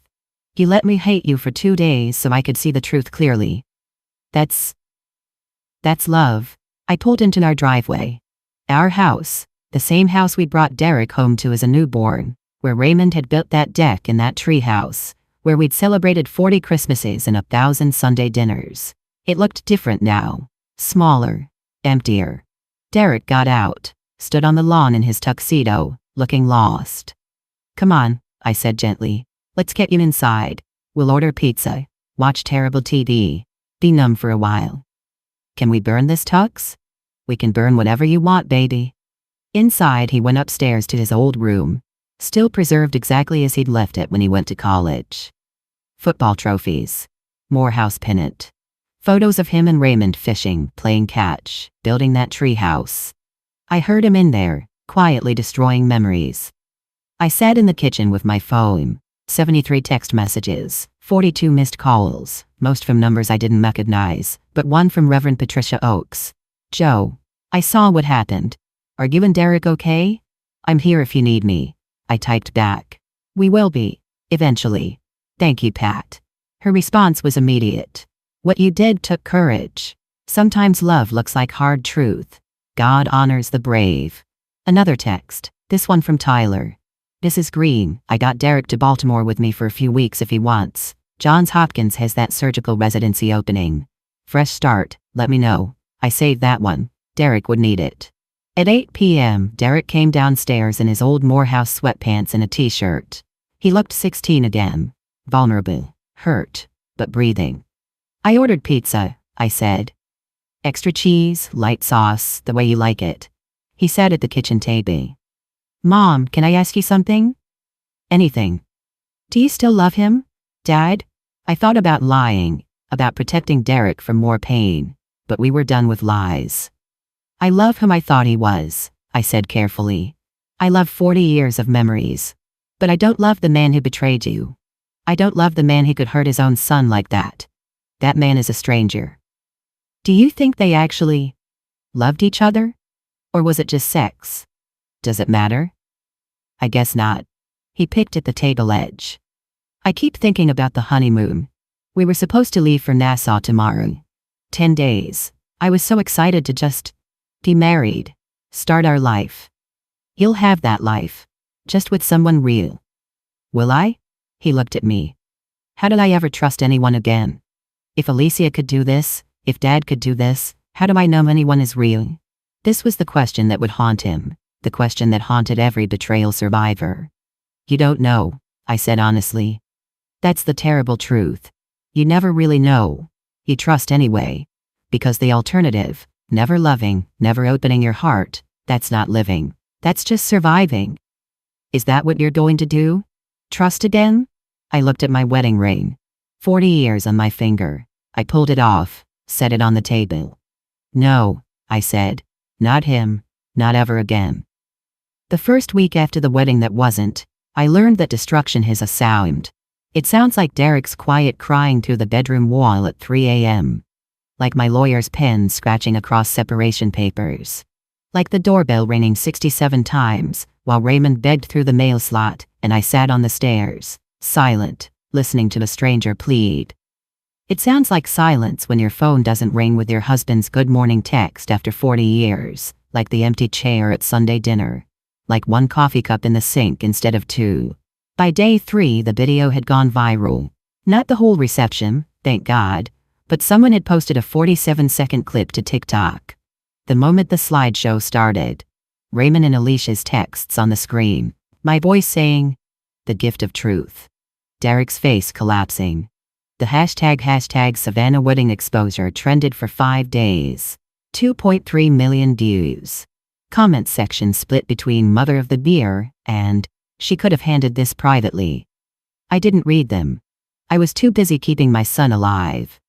You let me hate you for 2 days so I could see the truth clearly. That's love. I pulled into our driveway. Our house, the same house we brought Derek home to as a newborn, where Raymond had built that deck in that tree house, where we'd celebrated 40 Christmases and 1,000 Sunday dinners. It looked different now. Smaller. Emptier. Derek got out, stood on the lawn in his tuxedo, looking lost. Come on, I said gently. Let's get you inside. We'll order pizza. Watch terrible TV. Be numb for a while. Can we burn this tux? We can burn whatever you want, baby. Inside, he went upstairs to his old room, still preserved exactly as he'd left it when he went to college. Football trophies. Morehouse pennant. Photos of him and Raymond fishing, playing catch, building that treehouse. I heard him in there, quietly destroying memories. I sat in the kitchen with my phone. 73 text messages, 42 missed calls, most from numbers I didn't recognize, but one from Reverend Patricia Oakes. Joe, I saw what happened. Are you and Derek okay? I'm here if you need me. I typed back. We will be. Eventually. Thank you, Pat. Her response was immediate. What you did took courage. Sometimes love looks like hard truth. God honors the brave. Another text, this one from Tyler. Mrs. Green, I got Derek to Baltimore with me for a few weeks if he wants. Johns Hopkins has that surgical residency opening. Fresh start, let me know. I saved that one. Derek would need it. At 8 p.m., Derek came downstairs in his old Morehouse sweatpants and a t-shirt. He looked 16 again. Vulnerable, hurt, but breathing. I ordered pizza, I said. Extra cheese, light sauce, the way you like it. He sat at the kitchen table. Mom, can I ask you something? Anything. Do you still love him? Dad? I thought about lying, about protecting Derek from more pain, but we were done with lies. I love whom I thought he was, I said carefully. I love 40 years of memories. But I don't love the man who betrayed you. I don't love the man who could hurt his own son like that. That man is a stranger. Do you think they actually loved each other? Or was it just sex? Does it matter? I guess not. He picked at the table edge. I keep thinking about the honeymoon. We were supposed to leave for Nassau tomorrow. 10 days. I was so excited to just be married. Start our life. You'll have that life. Just with someone real. Will I? He looked at me. How did I ever trust anyone again? If Alicia could do this, if Dad could do this, how do I know anyone is real? This was the question that would haunt him, the question that haunted every betrayal survivor. You don't know, I said honestly. That's the terrible truth. You never really know. You trust anyway. Because the alternative, never loving, never opening your heart, that's not living. That's just surviving. Is that what you're going to do? Trust again? I looked at my wedding ring. 40 years on my finger. I pulled it off, set it on the table. No, I said. Not him, not ever again. The first week after the wedding that wasn't, I learned that destruction has a sound. It sounds like Derek's quiet crying through the bedroom wall at 3 a.m. Like my lawyer's pen scratching across separation papers. Like the doorbell ringing 67 times, while Raymond begged through the mail slot, and I sat on the stairs, silent, listening to a stranger plead. It sounds like silence when your phone doesn't ring with your husband's good morning text after 40 years, like the empty chair at Sunday dinner. Like one coffee cup in the sink instead of two. By day 3, the video had gone viral. Not the whole reception, thank God, but someone had posted a 47-second clip to TikTok. The moment the slideshow started, Raymond and Alicia's texts on the screen, my voice saying, "The gift of truth." Derek's face collapsing. The hashtag Savannah wedding exposure trended for 5 days. 2.3 million views. Comment section split between mother of the beer and she could have handled this privately. I didn't read them. I was too busy keeping my son alive.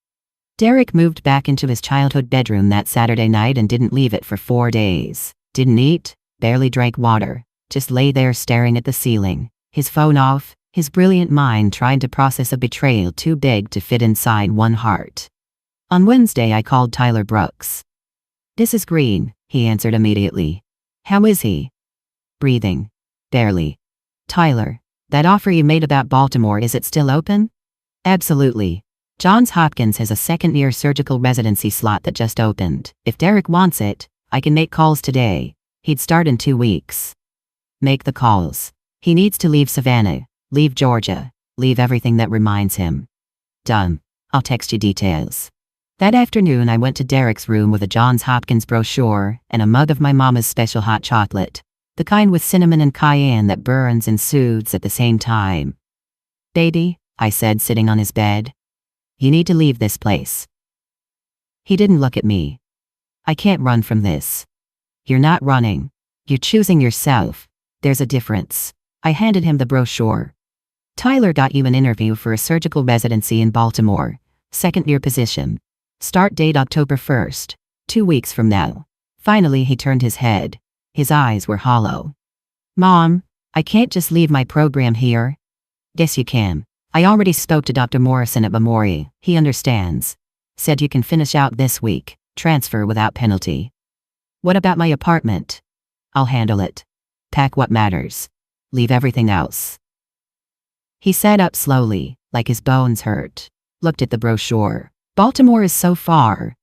Derek moved back into his childhood bedroom that Saturday night and didn't leave it for 4 days. Didn't eat, barely drank water, just lay there staring at the ceiling, his phone off, his brilliant mind trying to process a betrayal too big to fit inside one heart. On Wednesday I called Tyler Brooks. "This is Green," he answered immediately. "How is he?" "Breathing. Barely." "Tyler, that offer you made about Baltimore, is it still open?" "Absolutely. Johns Hopkins has a second-year surgical residency slot that just opened. If Derek wants it, I can make calls today. He'd start in 2 weeks." "Make the calls. He needs to leave Savannah, leave Georgia, leave everything that reminds him." "Done. I'll text you details." That afternoon I went to Derek's room with a Johns Hopkins brochure and a mug of my mama's special hot chocolate, the kind with cinnamon and cayenne that burns and soothes at the same time. "Baby," I said sitting on his bed, "you need to leave this place." He didn't look at me. "I can't run from this." "You're not running. You're choosing yourself. There's a difference." I handed him the brochure. "Tyler got you an interview for a surgical residency in Baltimore, second-year position. Start date October 1st. 2 weeks from now. Finally, he turned his head. His eyes were hollow. Mom, I can't just leave my program here. Yes, you can. I already spoke to Dr. Morrison at Memorial. He understands. Said you can finish out this week. Transfer without penalty. What about my apartment? I'll handle it. Pack what matters. Leave everything else. He sat up slowly, like his bones hurt. Looked at the brochure. Baltimore is so far.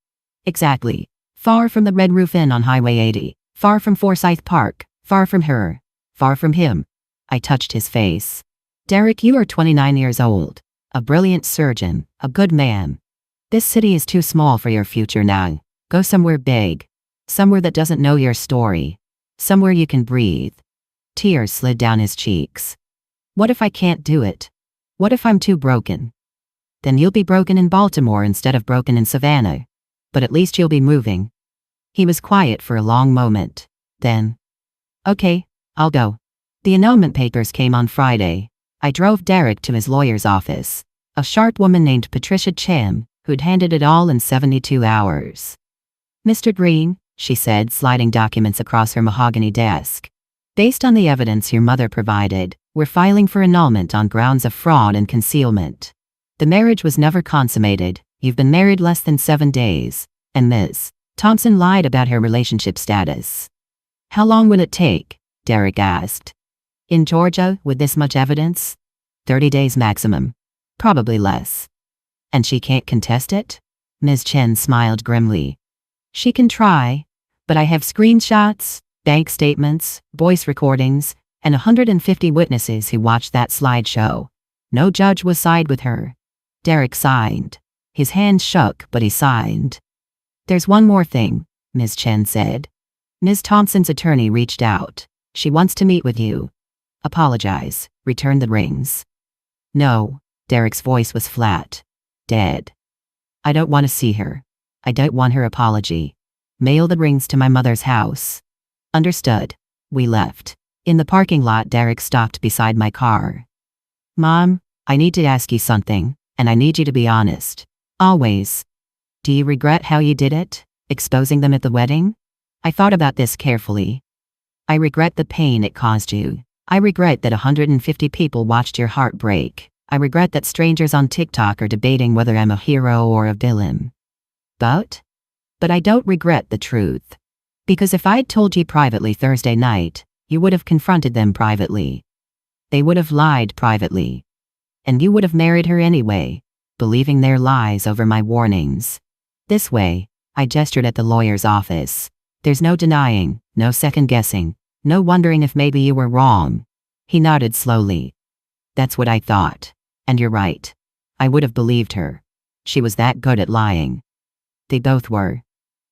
Exactly. Far from the Red Roof Inn on Highway 80. Far from Forsyth Park. Far from her. Far from him. I touched his face. Derek, you are 29 years old. A brilliant surgeon. A good man. This city is too small for your future now. Go somewhere big. Somewhere that doesn't know your story. Somewhere you can breathe. Tears slid down his cheeks. What if I can't do it? What if I'm too broken? Then you'll be broken in Baltimore instead of broken in Savannah. But at least you'll be moving. He was quiet for a long moment. Then, okay, I'll go. The annulment papers came on Friday. I drove Derek to his lawyer's office. A sharp woman named Patricia Cham, who'd handed it all in 72 hours. Mr. Green, she said, sliding documents across her mahogany desk. Based on the evidence your mother provided, we're filing for annulment on grounds of fraud and concealment. The marriage was never consummated. You've been married less than 7 days, and Ms. Thompson lied about her relationship status. How long will it take? Derek asked. In Georgia, with this much evidence? 30 days maximum. Probably less. And she can't contest it? Ms. Chen smiled grimly. She can try, but I have screenshots, bank statements, voice recordings, and 150 witnesses who watched that slideshow. No judge will side with her. Derek sighed. His hands shook, but he signed. There's one more thing, Ms. Chen said. Ms. Thompson's attorney reached out. She wants to meet with you. Apologize. Return the rings. No. Derek's voice was flat. Dead. I don't want to see her. I don't want her apology. Mail the rings to my mother's house. Understood. We left. In the parking lot, Derek stopped beside my car. Mom, I need to ask you something, and I need you to be honest. Always. Do you regret how you did it? Exposing them at the wedding? I thought about this carefully. I regret the pain it caused you. I regret that 150 people watched your heart break. I regret that strangers on TikTok are debating whether I'm a hero or a villain. But I don't regret the truth. Because if I'd told you privately Thursday night, you would have confronted them privately. They would have lied privately. And you would have married her anyway, believing their lies over my warnings. This way, I gestured at the lawyer's office. There's no denying, no second guessing, no wondering if maybe you were wrong. He nodded slowly. That's what I thought. And you're right. I would have believed her. She was that good at lying. They both were.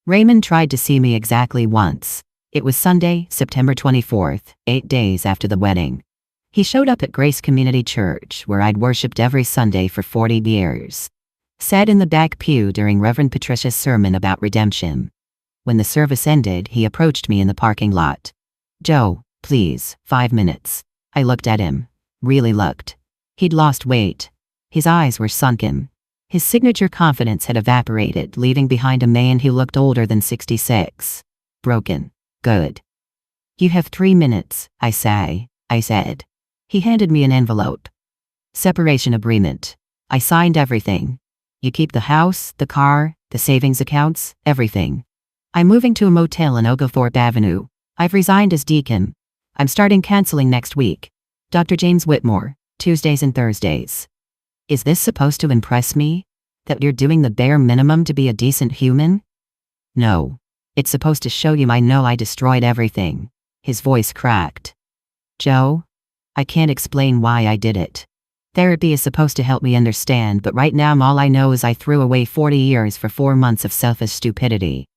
Raymond tried to see me exactly once. It was Sunday, September 24th, 8 days after the wedding. He showed up at Grace Community Church, where I'd worshipped every Sunday for 40 years. Sat in the back pew during Reverend Patricia's sermon about redemption. When the service ended, he approached me in the parking lot. Joe, please, 5 minutes. I looked at him. Really looked. He'd lost weight. His eyes were sunken. His signature confidence had evaporated, leaving behind a man who looked older than 66. Broken. Good. You have 3 minutes, I said. He handed me an envelope. Separation agreement. I signed everything. You keep the house, the car, the savings accounts, everything. I'm moving to a motel in Oglethorpe Avenue. I've resigned as deacon. I'm starting counseling next week. Dr. James Whitmore, Tuesdays and Thursdays. Is this supposed to impress me? That you're doing the bare minimum to be a decent human? No. It's supposed to show you I know I destroyed everything. His voice cracked. Joe? I can't explain why I did it. Therapy is supposed to help me understand, but right now all I know is I threw away 40 years for 4 months of selfish stupidity.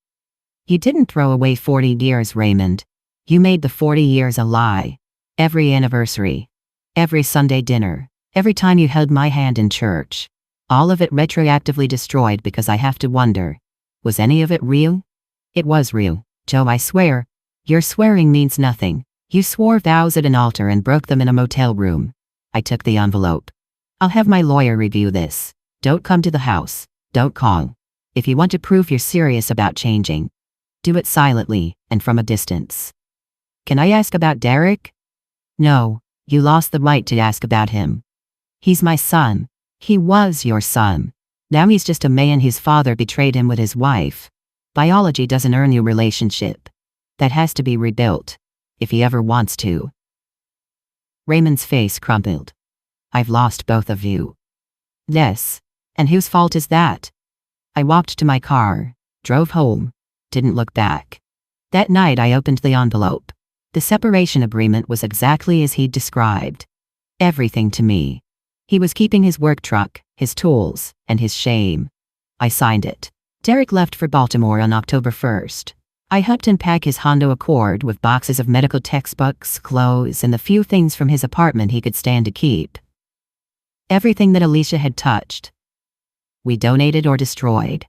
You didn't throw away 40 years, Raymond. You made the 40 years a lie. Every anniversary. Every Sunday dinner. Every time you held my hand in church. All of it retroactively destroyed because I have to wonder. Was any of it real? It was real, Joe, I swear. Your swearing means nothing. You swore vows at an altar and broke them in a motel room. I took the envelope. I'll have my lawyer review this. Don't come to the house. Don't call. If you want to prove you're serious about changing, do it silently and from a distance. Can I ask about Derek? No, you lost the right to ask about him. He's my son. He was your son. Now he's just a man whose father betrayed him with his wife. Biology doesn't earn you relationship. That has to be rebuilt, if he ever wants to. Raymond's face crumpled. I've lost both of you. Yes, and whose fault is that? I walked to my car, drove home, didn't look back. That night I opened the envelope. The separation agreement was exactly as he'd described. Everything to me. He was keeping his work truck, his tools, and his shame. I signed it. Derek left for Baltimore on October 1st. I helped him pack his Honda Accord with boxes of medical textbooks, clothes, and the few things from his apartment he could stand to keep. Everything that Alicia had touched, we donated or destroyed.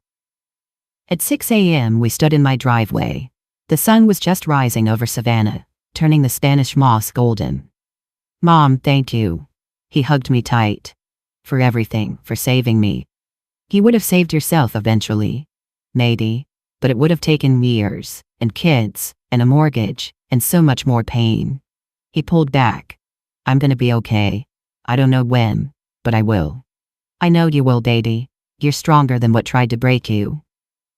At 6 a.m. we stood in my driveway. The sun was just rising over Savannah, turning the Spanish moss golden. Mom, thank you. He hugged me tight. For everything, for saving me. You would have saved yourself eventually. Maybe. But it would have taken years, and kids, and a mortgage, and so much more pain. He pulled back. I'm gonna be okay. I don't know when, but I will. I know you will, baby. You're stronger than what tried to break you.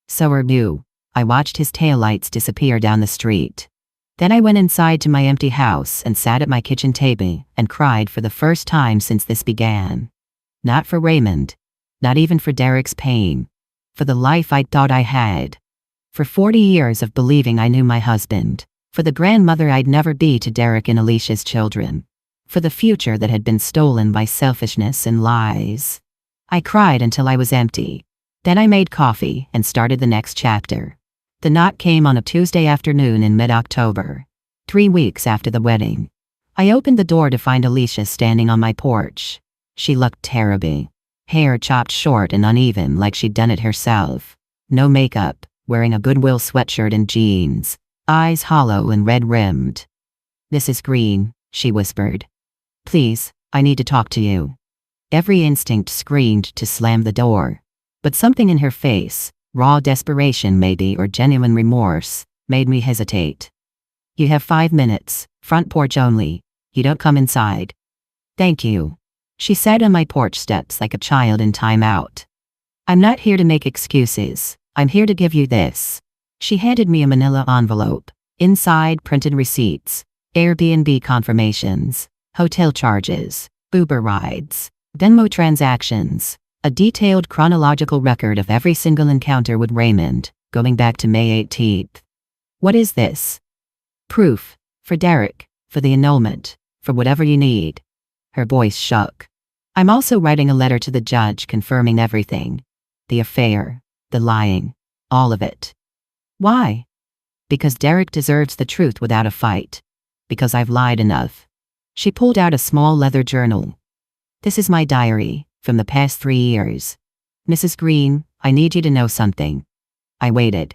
So are you. I watched his taillights disappear down the street. Then I went inside to my empty house and sat at my kitchen table and cried for the first time since this began. Not for Raymond. Not even for Derek's pain. For the life I thought I had. For 40 years of believing I knew my husband. For the grandmother I'd never be to Derek and Alicia's children. For the future that had been stolen by selfishness and lies. I cried until I was empty. Then I made coffee and started the next chapter. The knock came on a Tuesday afternoon in mid-October, 3 weeks after the wedding. I opened the door to find Alicia standing on my porch. She looked terrible. Hair chopped short and uneven like she'd done it herself. No makeup, wearing a Goodwill sweatshirt and jeans. Eyes hollow and red-rimmed. Mrs. Green, she whispered. Please, I need to talk to you. Every instinct screamed to slam the door. But something in her face, raw desperation maybe or genuine remorse, made me hesitate. You have 5 minutes, front porch only. You don't come inside. Thank you. She sat on my porch steps like a child in timeout. I'm not here to make excuses. I'm here to give you this. She handed me a manila envelope. Inside printed receipts, Airbnb confirmations, hotel charges, Uber rides, Venmo transactions, a detailed chronological record of every single encounter with Raymond, going back to May 18th. What is this? Proof. For Derek, for the annulment, for whatever you need. Her voice shook. I'm also writing a letter to the judge confirming everything. The affair, the lying, all of it. Why? Because Derek deserves the truth without a fight. Because I've lied enough. She pulled out a small leather journal. This is my diary, from the past 3 years. Mrs. Green, I need you to know something. I waited.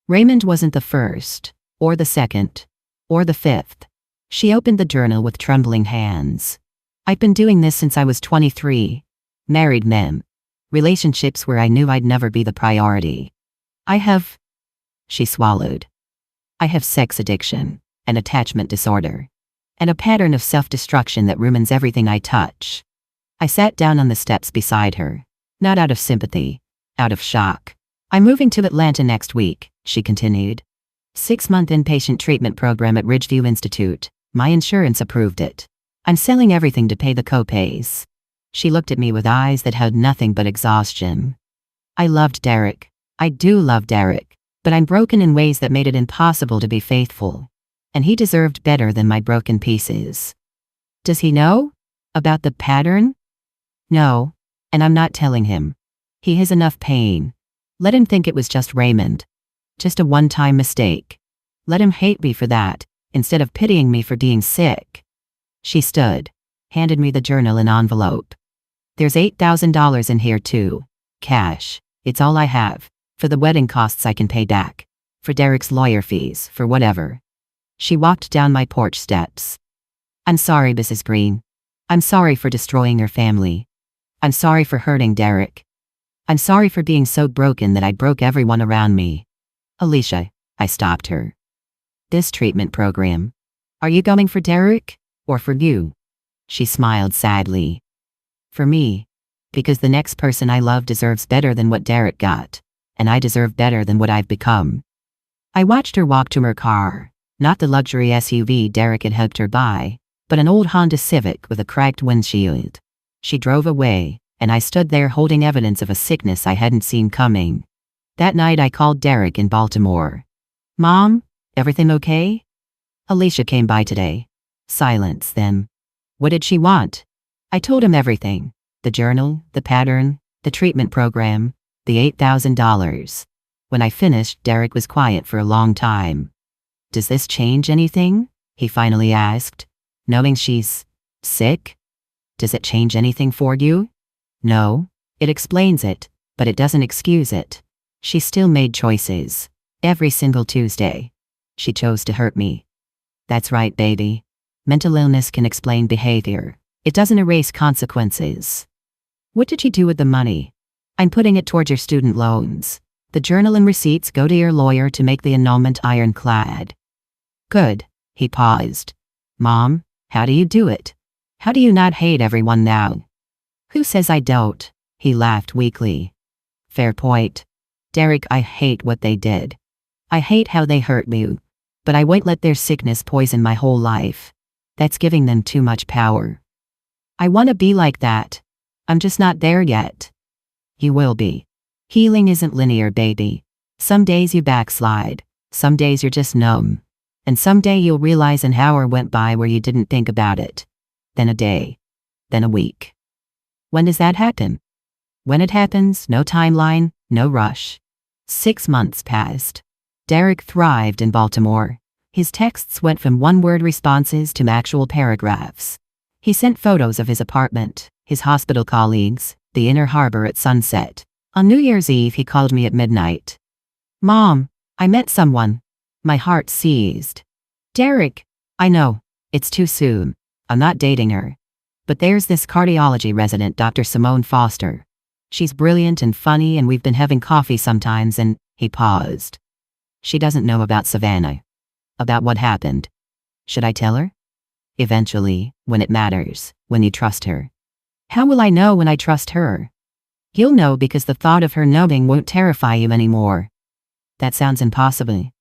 Raymond wasn't the first, or the second, or the fifth. She opened the journal with trembling hands. I've been doing this since I was 23. Married men. Relationships where I knew I'd never be the priority. She swallowed. I have sex addiction, an attachment disorder, and a pattern of self-destruction that ruins everything I touch. I sat down on the steps beside her, not out of sympathy, out of shock. I'm moving to Atlanta next week, she continued. 6-month inpatient treatment program at Ridgeview Institute. My insurance approved it. I'm selling everything to pay the co-pays. She looked at me with eyes that held nothing but exhaustion. I loved Derek. I do love Derek, but I'm broken in ways that made it impossible to be faithful. And he deserved better than my broken pieces. Does he know? About the pattern? No, and I'm not telling him. He has enough pain. Let him think it was just Raymond. Just a one-time mistake. Let him hate me for that, instead of pitying me for being sick. She stood, handed me the journal and envelope. There's $8,000 in here too. Cash. It's all I have. For the wedding costs I can pay back. For Derek's lawyer fees, for whatever. She walked down my porch steps. I'm sorry, Mrs. Green. I'm sorry for destroying your family. I'm sorry for hurting Derek. I'm sorry for being so broken that I broke everyone around me. Alicia, I stopped her. This treatment program. Are you going for Derek? Or for you? She smiled sadly. For me. Because the next person I love deserves better than what Derek got. And I deserve better than what I've become. I watched her walk to her car. Not the luxury SUV Derek had helped her buy, but an old Honda Civic with a cracked windshield. She drove away, and I stood there holding evidence of a sickness I hadn't seen coming. That night I called Derek in Baltimore. Mom, everything okay? Alicia came by today. Silence, then. What did she want? I told him everything. The journal, the pattern, the treatment program, the $8,000. When I finished, Derek was quiet for a long time. Does this change anything? He finally asked. Knowing she's sick? Does it change anything for you? No. It explains it, but it doesn't excuse it. She still made choices. Every single Tuesday. She chose to hurt me. That's right, baby. Mental illness can explain behavior. It doesn't erase consequences. What did you do with the money? I'm putting it towards your student loans. The journal and receipts go to your lawyer to make the annulment ironclad. Good. He paused. Mom, how do you do it? How do you not hate everyone now? Who says I don't? He laughed weakly. Fair point. Derek, I hate what they did. I hate how they hurt me. But I won't let their sickness poison my whole life. That's giving them too much power. I want to be like that. I'm just not there yet. You will be. Healing isn't linear, baby. Some days you backslide. Some days you're just numb. And someday you'll realize an hour went by where you didn't think about it. Then a day. Then a week. When does that happen? When it happens, no timeline, no rush. 6 months passed. Derek thrived in Baltimore. His texts went from one-word responses to actual paragraphs. He sent photos of his apartment, his hospital colleagues, the inner harbor at sunset. On New Year's Eve he called me at midnight. Mom, I met someone. My heart seized. Derek, I know, it's too soon. I'm not dating her. But there's this cardiology resident, Dr. Simone Foster. She's brilliant and funny, and we've been having coffee sometimes, and he paused. She doesn't know about Savannah. About what happened. Should I tell her? Eventually, when it matters, when you trust her. How will I know when I trust her? You'll know because the thought of her knowing won't terrify you anymore. That sounds impossible.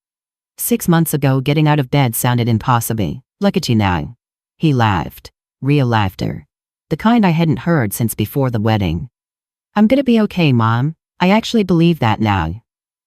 6 months ago, getting out of bed sounded impossible. Look at you now. He laughed. Real laughter. The kind I hadn't heard since before the wedding. I'm gonna be okay, Mom. I actually believe that now.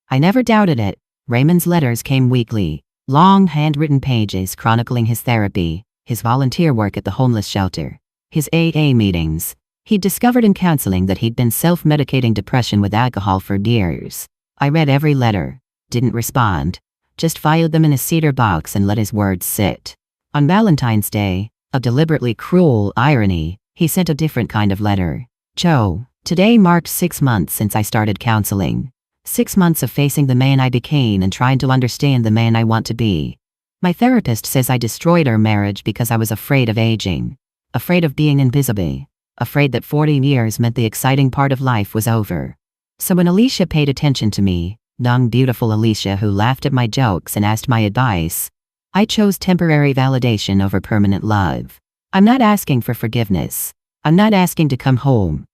I never doubted it. Raymond's letters came weekly. Long handwritten pages chronicling his therapy, his volunteer work at the homeless shelter, his AA meetings. He'd discovered in counseling that he'd been self-medicating depression with alcohol for years. I read every letter. Didn't respond. Just filed them in a cedar box and let his words sit. On Valentine's Day, a deliberately cruel irony, he sent a different kind of letter. Joe, today marked 6 months since I started counseling. 6 months of facing the man I became and trying to understand the man I want to be. My therapist says I destroyed our marriage because I was afraid of aging. Afraid of being invisible. Afraid that 40 years meant the exciting part of life was over. So when Alicia paid attention to me, young beautiful Alicia who laughed at my jokes and asked my advice, I chose temporary validation over permanent love. I'm not asking for forgiveness. I'm not asking to come home.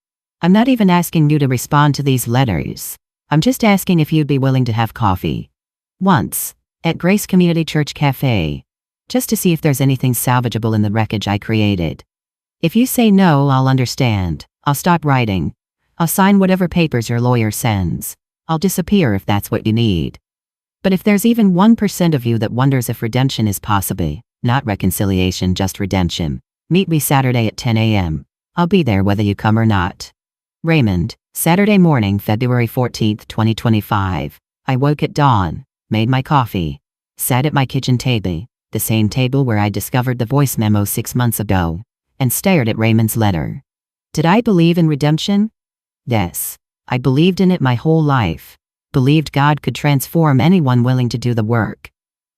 I'm not even asking you to respond to these letters. I'm just asking if you'd be willing to have coffee. Once. At Grace Community Church Cafe. Just to see if there's anything salvageable in the wreckage I created. If you say no, I'll understand. I'll stop writing. I'll sign whatever papers your lawyer sends. I'll disappear if that's what you need. But if there's even 1% of you that wonders if redemption is possible, not reconciliation, just redemption, meet me Saturday at 10 a.m. I'll be there whether you come or not. Raymond, Saturday morning, February 14th, 2025. I woke at dawn, made my coffee, sat at my kitchen table, the same table where I discovered the voice memo 6 months ago, and stared at Raymond's letter. Did I believe in redemption? Yes. I believed in it my whole life. Believed God could transform anyone willing to do the work.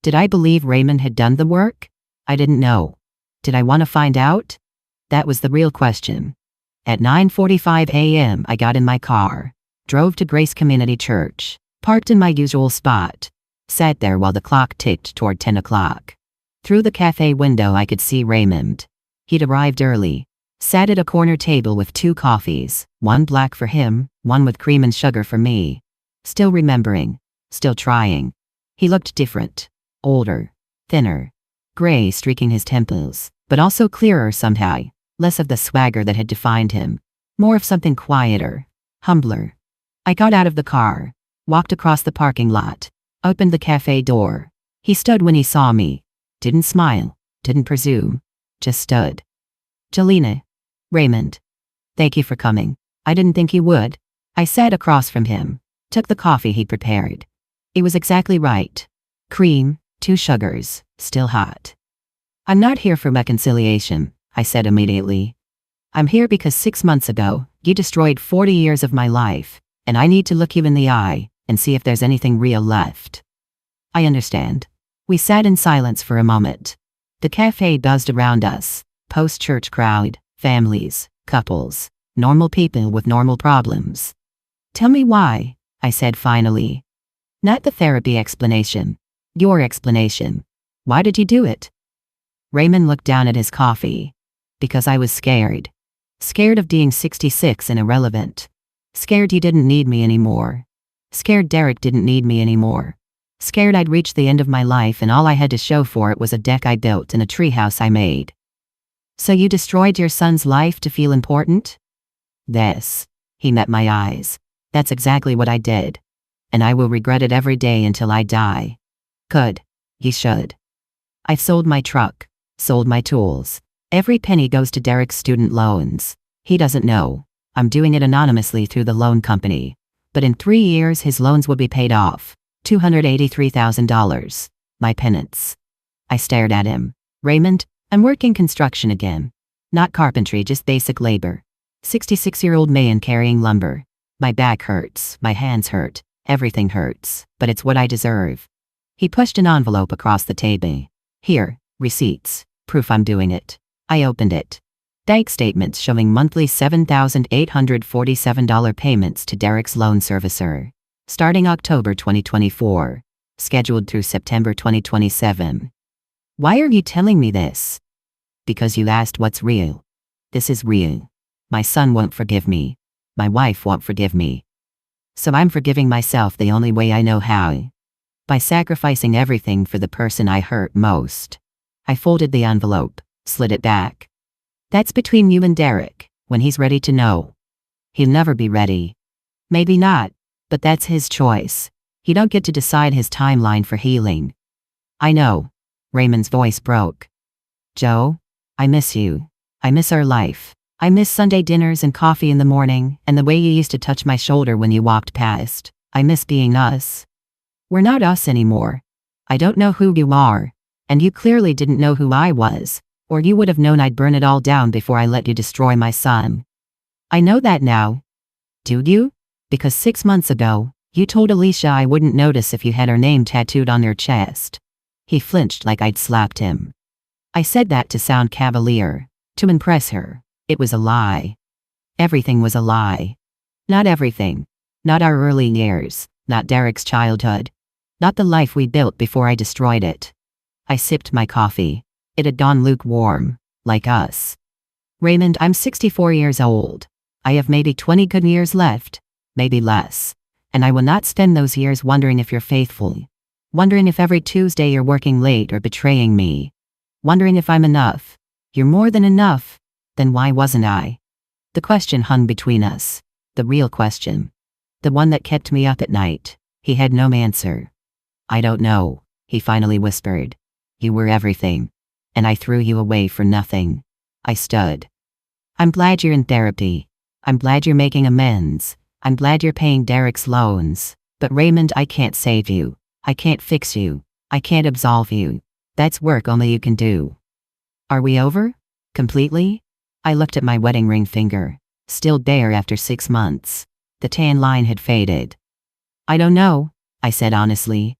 Did I believe Raymond had done the work? I didn't know. Did I want to find out? That was the real question. At 9:45 a.m. I got in my car. Drove to Grace Community Church. Parked in my usual spot. Sat there while the clock ticked toward 10 o'clock. Through the cafe window I could see Raymond. He'd arrived early. Sat at a corner table with 2 coffees, one black for him, one with cream and sugar for me. Still remembering. Still trying. He looked different. Older. Thinner. Gray streaking his temples, but also clearer somehow. Less of the swagger that had defined him. More of something quieter. Humbler. I got out of the car. Walked across the parking lot. Opened the cafe door. He stood when he saw me. Didn't smile. Didn't presume. Just stood. Jelena. Raymond. Thank you for coming. I didn't think you would. I sat across from him. Took the coffee he prepared. It was exactly right. Cream, 2 sugars, still hot. I'm not here for reconciliation, I said immediately. I'm here because 6 months ago, you destroyed 40 years of my life, and I need to look you in the eye and see if there's anything real left. I understand. We sat in silence for a moment. The cafe buzzed around us. Post-church crowd, families, couples, normal people with normal problems. Tell me why, I said finally. Not the therapy explanation. Your explanation. Why did you do it? Raymond looked down at his coffee. Because I was scared. Scared of being 66 and irrelevant. Scared you didn't need me anymore. Scared Derek didn't need me anymore. Scared I'd reached the end of my life and all I had to show for it was a deck I built and a treehouse I made. So you destroyed your son's life to feel important? Yes. He met my eyes. That's exactly what I did. And I will regret it every day until I die. Good. You should. I've sold my truck. Sold my tools. Every penny goes to Derek's student loans. He doesn't know. I'm doing it anonymously through the loan company. But in 3 years his loans will be paid off. $283,000. My penance. I stared at him. Raymond, I'm working construction again. Not carpentry, just basic labor. 66-year-old man carrying lumber. My back hurts, my hands hurt, everything hurts, but it's what I deserve. He pushed an envelope across the table. Here, receipts, proof I'm doing it. I opened it. Bank statements showing monthly $7,847 payments to Derek's loan servicer. Starting October 2024. Scheduled through September 2027. Why are you telling me this? Because you asked what's real. This is real. My son won't forgive me. My wife won't forgive me. So I'm forgiving myself the only way I know how. By sacrificing everything for the person I hurt most. I folded the envelope, slid it back. That's between you and Derek, when he's ready to know. He'll never be ready. Maybe not, but that's his choice. He don't get to decide his timeline for healing. I know. Raymond's voice broke. Joe, I miss you. I miss our life. I miss Sunday dinners and coffee in the morning, and the way you used to touch my shoulder when you walked past. I miss being us. We're not us anymore. I don't know who you are, and you clearly didn't know who I was, or you would have known I'd burn it all down before I let you destroy my son. I know that now. Do you? Because 6 months ago, you told Alicia I wouldn't notice if you had her name tattooed on your chest. He flinched like I'd slapped him. I said that to sound cavalier, to impress her. It was a lie. Everything was a lie. Not everything. Not our early years, not Derek's childhood. Not the life we built before I destroyed it. I sipped my coffee. It had gone lukewarm, like us. Raymond, I'm 64 years old. I have maybe 20 good years left, maybe less. And I will not spend those years wondering if you're faithful. Wondering if every Tuesday you're working late or betraying me. Wondering if I'm enough. You're more than enough. Then why wasn't I? The question hung between us. The real question. The one that kept me up at night. He had no answer. I don't know, he finally whispered. You were everything. And I threw you away for nothing. I stood. I'm glad you're in therapy. I'm glad you're making amends. I'm glad you're paying Derek's loans. But Raymond, I can't save you. I can't fix you. I can't absolve you. That's work only you can do. Are we over? Completely? I looked at my wedding ring finger. Still bare after 6 months. The tan line had faded. I don't know, I said honestly.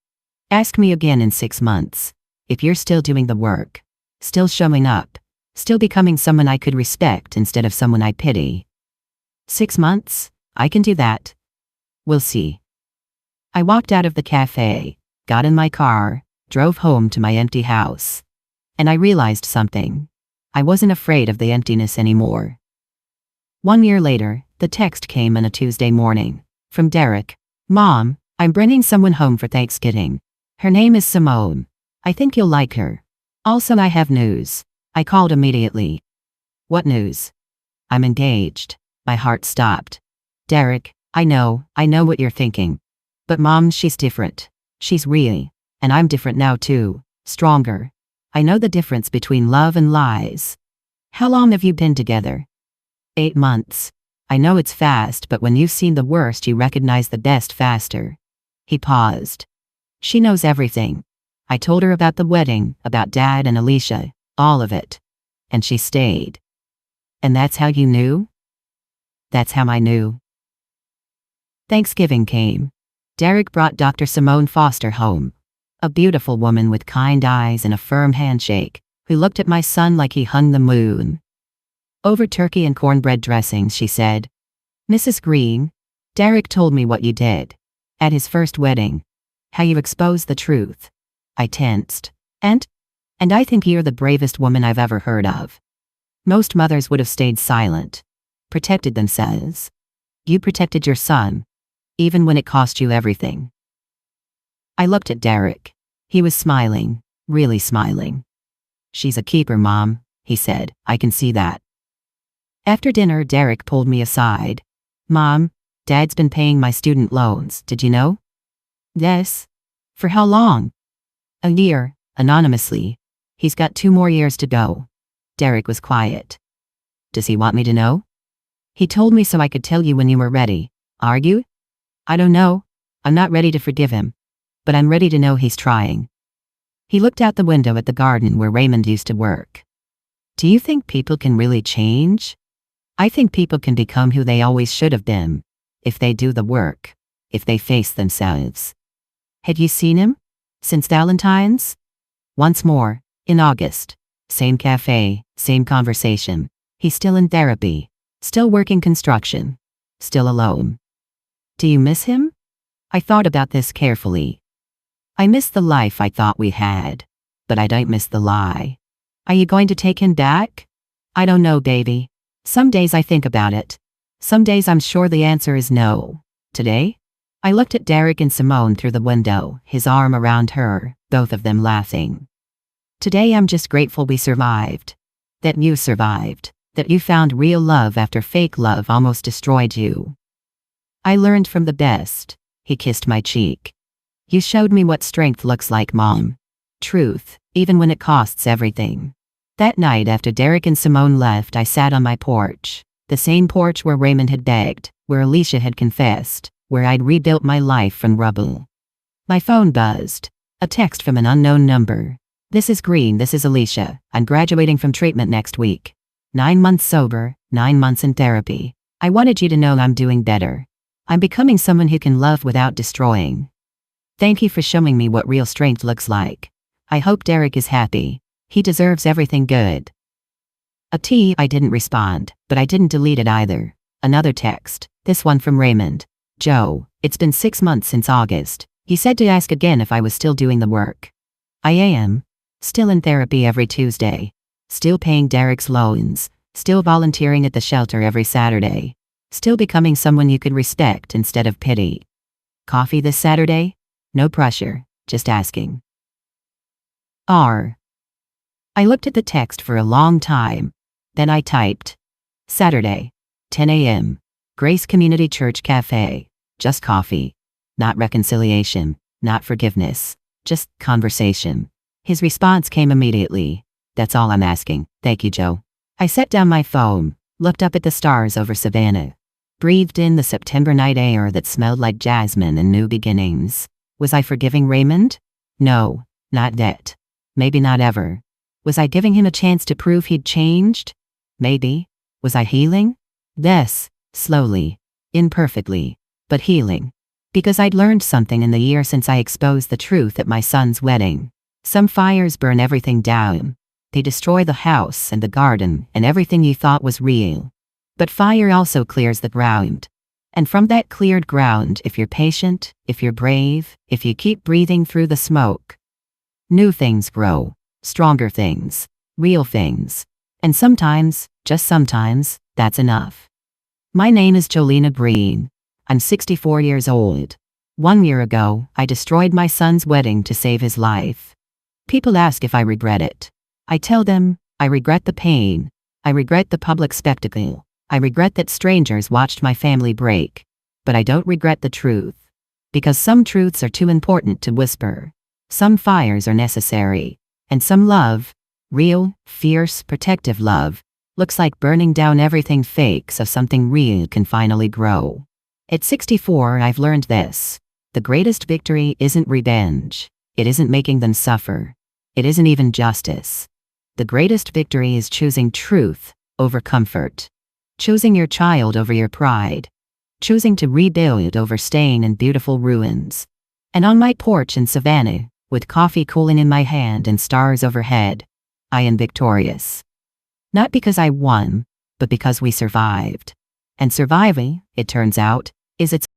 Ask me again in 6 months. If you're still doing the work. Still showing up. Still becoming someone I could respect instead of someone I pity. 6 months? I can do that. We'll see. I walked out of the cafe, got in my car, drove home to my empty house. And I realized something. I wasn't afraid of the emptiness anymore. 1 year later, the text came on a Tuesday morning. From Derek. Mom, I'm bringing someone home for Thanksgiving. Her name is Simone. I think you'll like her. Also, I have news. I called immediately. What news? I'm engaged. My heart stopped. Derek, I know what you're thinking. But Mom, she's different. She's real. And I'm different now too. Stronger. I know the difference between love and lies. How long have you been together? 8 months. I know it's fast, but when you've seen the worst, you recognize the best faster. He paused. She knows everything. I told her about the wedding, about Dad and Alicia, all of it. And she stayed. And that's how you knew? That's how I knew. Thanksgiving came. Derek brought Dr. Simone Foster home. A beautiful woman with kind eyes and a firm handshake, who looked at my son like he hung the moon. Over turkey and cornbread dressings, she said, Mrs. Green, Derek told me what you did. At his first wedding. How you exposed the truth. I tensed. And I think you're the bravest woman I've ever heard of. Most mothers would have stayed silent. Protected themselves. You protected your son. Even when it cost you everything. I looked at Derek. He was smiling. Really smiling. She's a keeper, Mom, he said. I can see that. After dinner, Derek pulled me aside. Mom, Dad's been paying my student loans, did you know? Yes. For how long? A year, anonymously. He's got 2 more years to go. Derek was quiet. Does he want me to know? He told me so I could tell you when you were ready. Are you? I don't know. I'm not ready to forgive him. But I'm ready to know he's trying. He looked out the window at the garden where Raymond used to work. Do you think people can really change? I think people can become who they always should have been. If they do the work. If they face themselves. Had you seen him? Since Valentine's? Once more, in August. Same cafe, same conversation. He's still in therapy. Still working construction. Still alone. Do you miss him? I thought about this carefully. I miss the life I thought we had. But I don't miss the lie. Are you going to take him back? I don't know, baby. Some days I think about it. Some days I'm sure the answer is no. Today? I looked at Derek and Simone through the window, his arm around her, both of them laughing. Today I'm just grateful we survived. That you survived. That you found real love after fake love almost destroyed you. I learned from the best. He kissed my cheek. You showed me what strength looks like, Mom. Truth, even when it costs everything. That night after Derek and Simone left, I sat on my porch. The same porch where Raymond had begged, where Alicia had confessed, where I'd rebuilt my life from rubble. My phone buzzed. A text from an unknown number. This is Green, this is Alicia. I'm graduating from treatment next week. 9 months sober, 9 months in therapy. I wanted you to know I'm doing better. I'm becoming someone who can love without destroying. Thank you for showing me what real strength looks like. I hope Derek is happy. He deserves everything good. I didn't respond, but I didn't delete it either. Another text, this one from Raymond. Joe, it's been 6 months since August. He said to ask again if I was still doing the work. I am. Still in therapy every Tuesday. Still paying Derek's loans. Still volunteering at the shelter every Saturday. Still becoming someone you could respect instead of pity. Coffee this Saturday? No pressure, just asking. I looked at the text for a long time. Then I typed. Saturday, 10 a.m. Grace Community Church Cafe. Just coffee. Not reconciliation, not forgiveness. Just conversation. His response came immediately. That's all I'm asking. Thank you, Joe. I set down my phone, looked up at the stars over Savannah. Breathed in the September night air that smelled like jasmine and new beginnings. Was I forgiving Raymond? No, not yet. Maybe not ever. Was I giving him a chance to prove he'd changed? Maybe. Was I healing? Yes, slowly. Imperfectly. But healing. Because I'd learned something in the year since I exposed the truth at my son's wedding. Some fires burn everything down. They destroy the house and the garden and everything you thought was real. But fire also clears the ground. And from that cleared ground, if you're patient, if you're brave, if you keep breathing through the smoke, new things grow, stronger things, real things. And sometimes, just sometimes, that's enough. My name is Jolena Breen. I'm 64 years old. 1 year ago, I destroyed my son's wedding to save his life. People ask if I regret it. I tell them, I regret the pain. I regret the public spectacle. I regret that strangers watched my family break. But I don't regret the truth. Because some truths are too important to whisper. Some fires are necessary. And some love, real, fierce, protective love, looks like burning down everything fake so something real can finally grow. At 64, I've learned this. The greatest victory isn't revenge. It isn't making them suffer. It isn't even justice. The greatest victory is choosing truth over comfort. Choosing your child over your pride. Choosing to rebuild over staying in beautiful ruins. And on my porch in Savannah, with coffee cooling in my hand and stars overhead, I am victorious. Not because I won, but because we survived. And surviving, it turns out, is its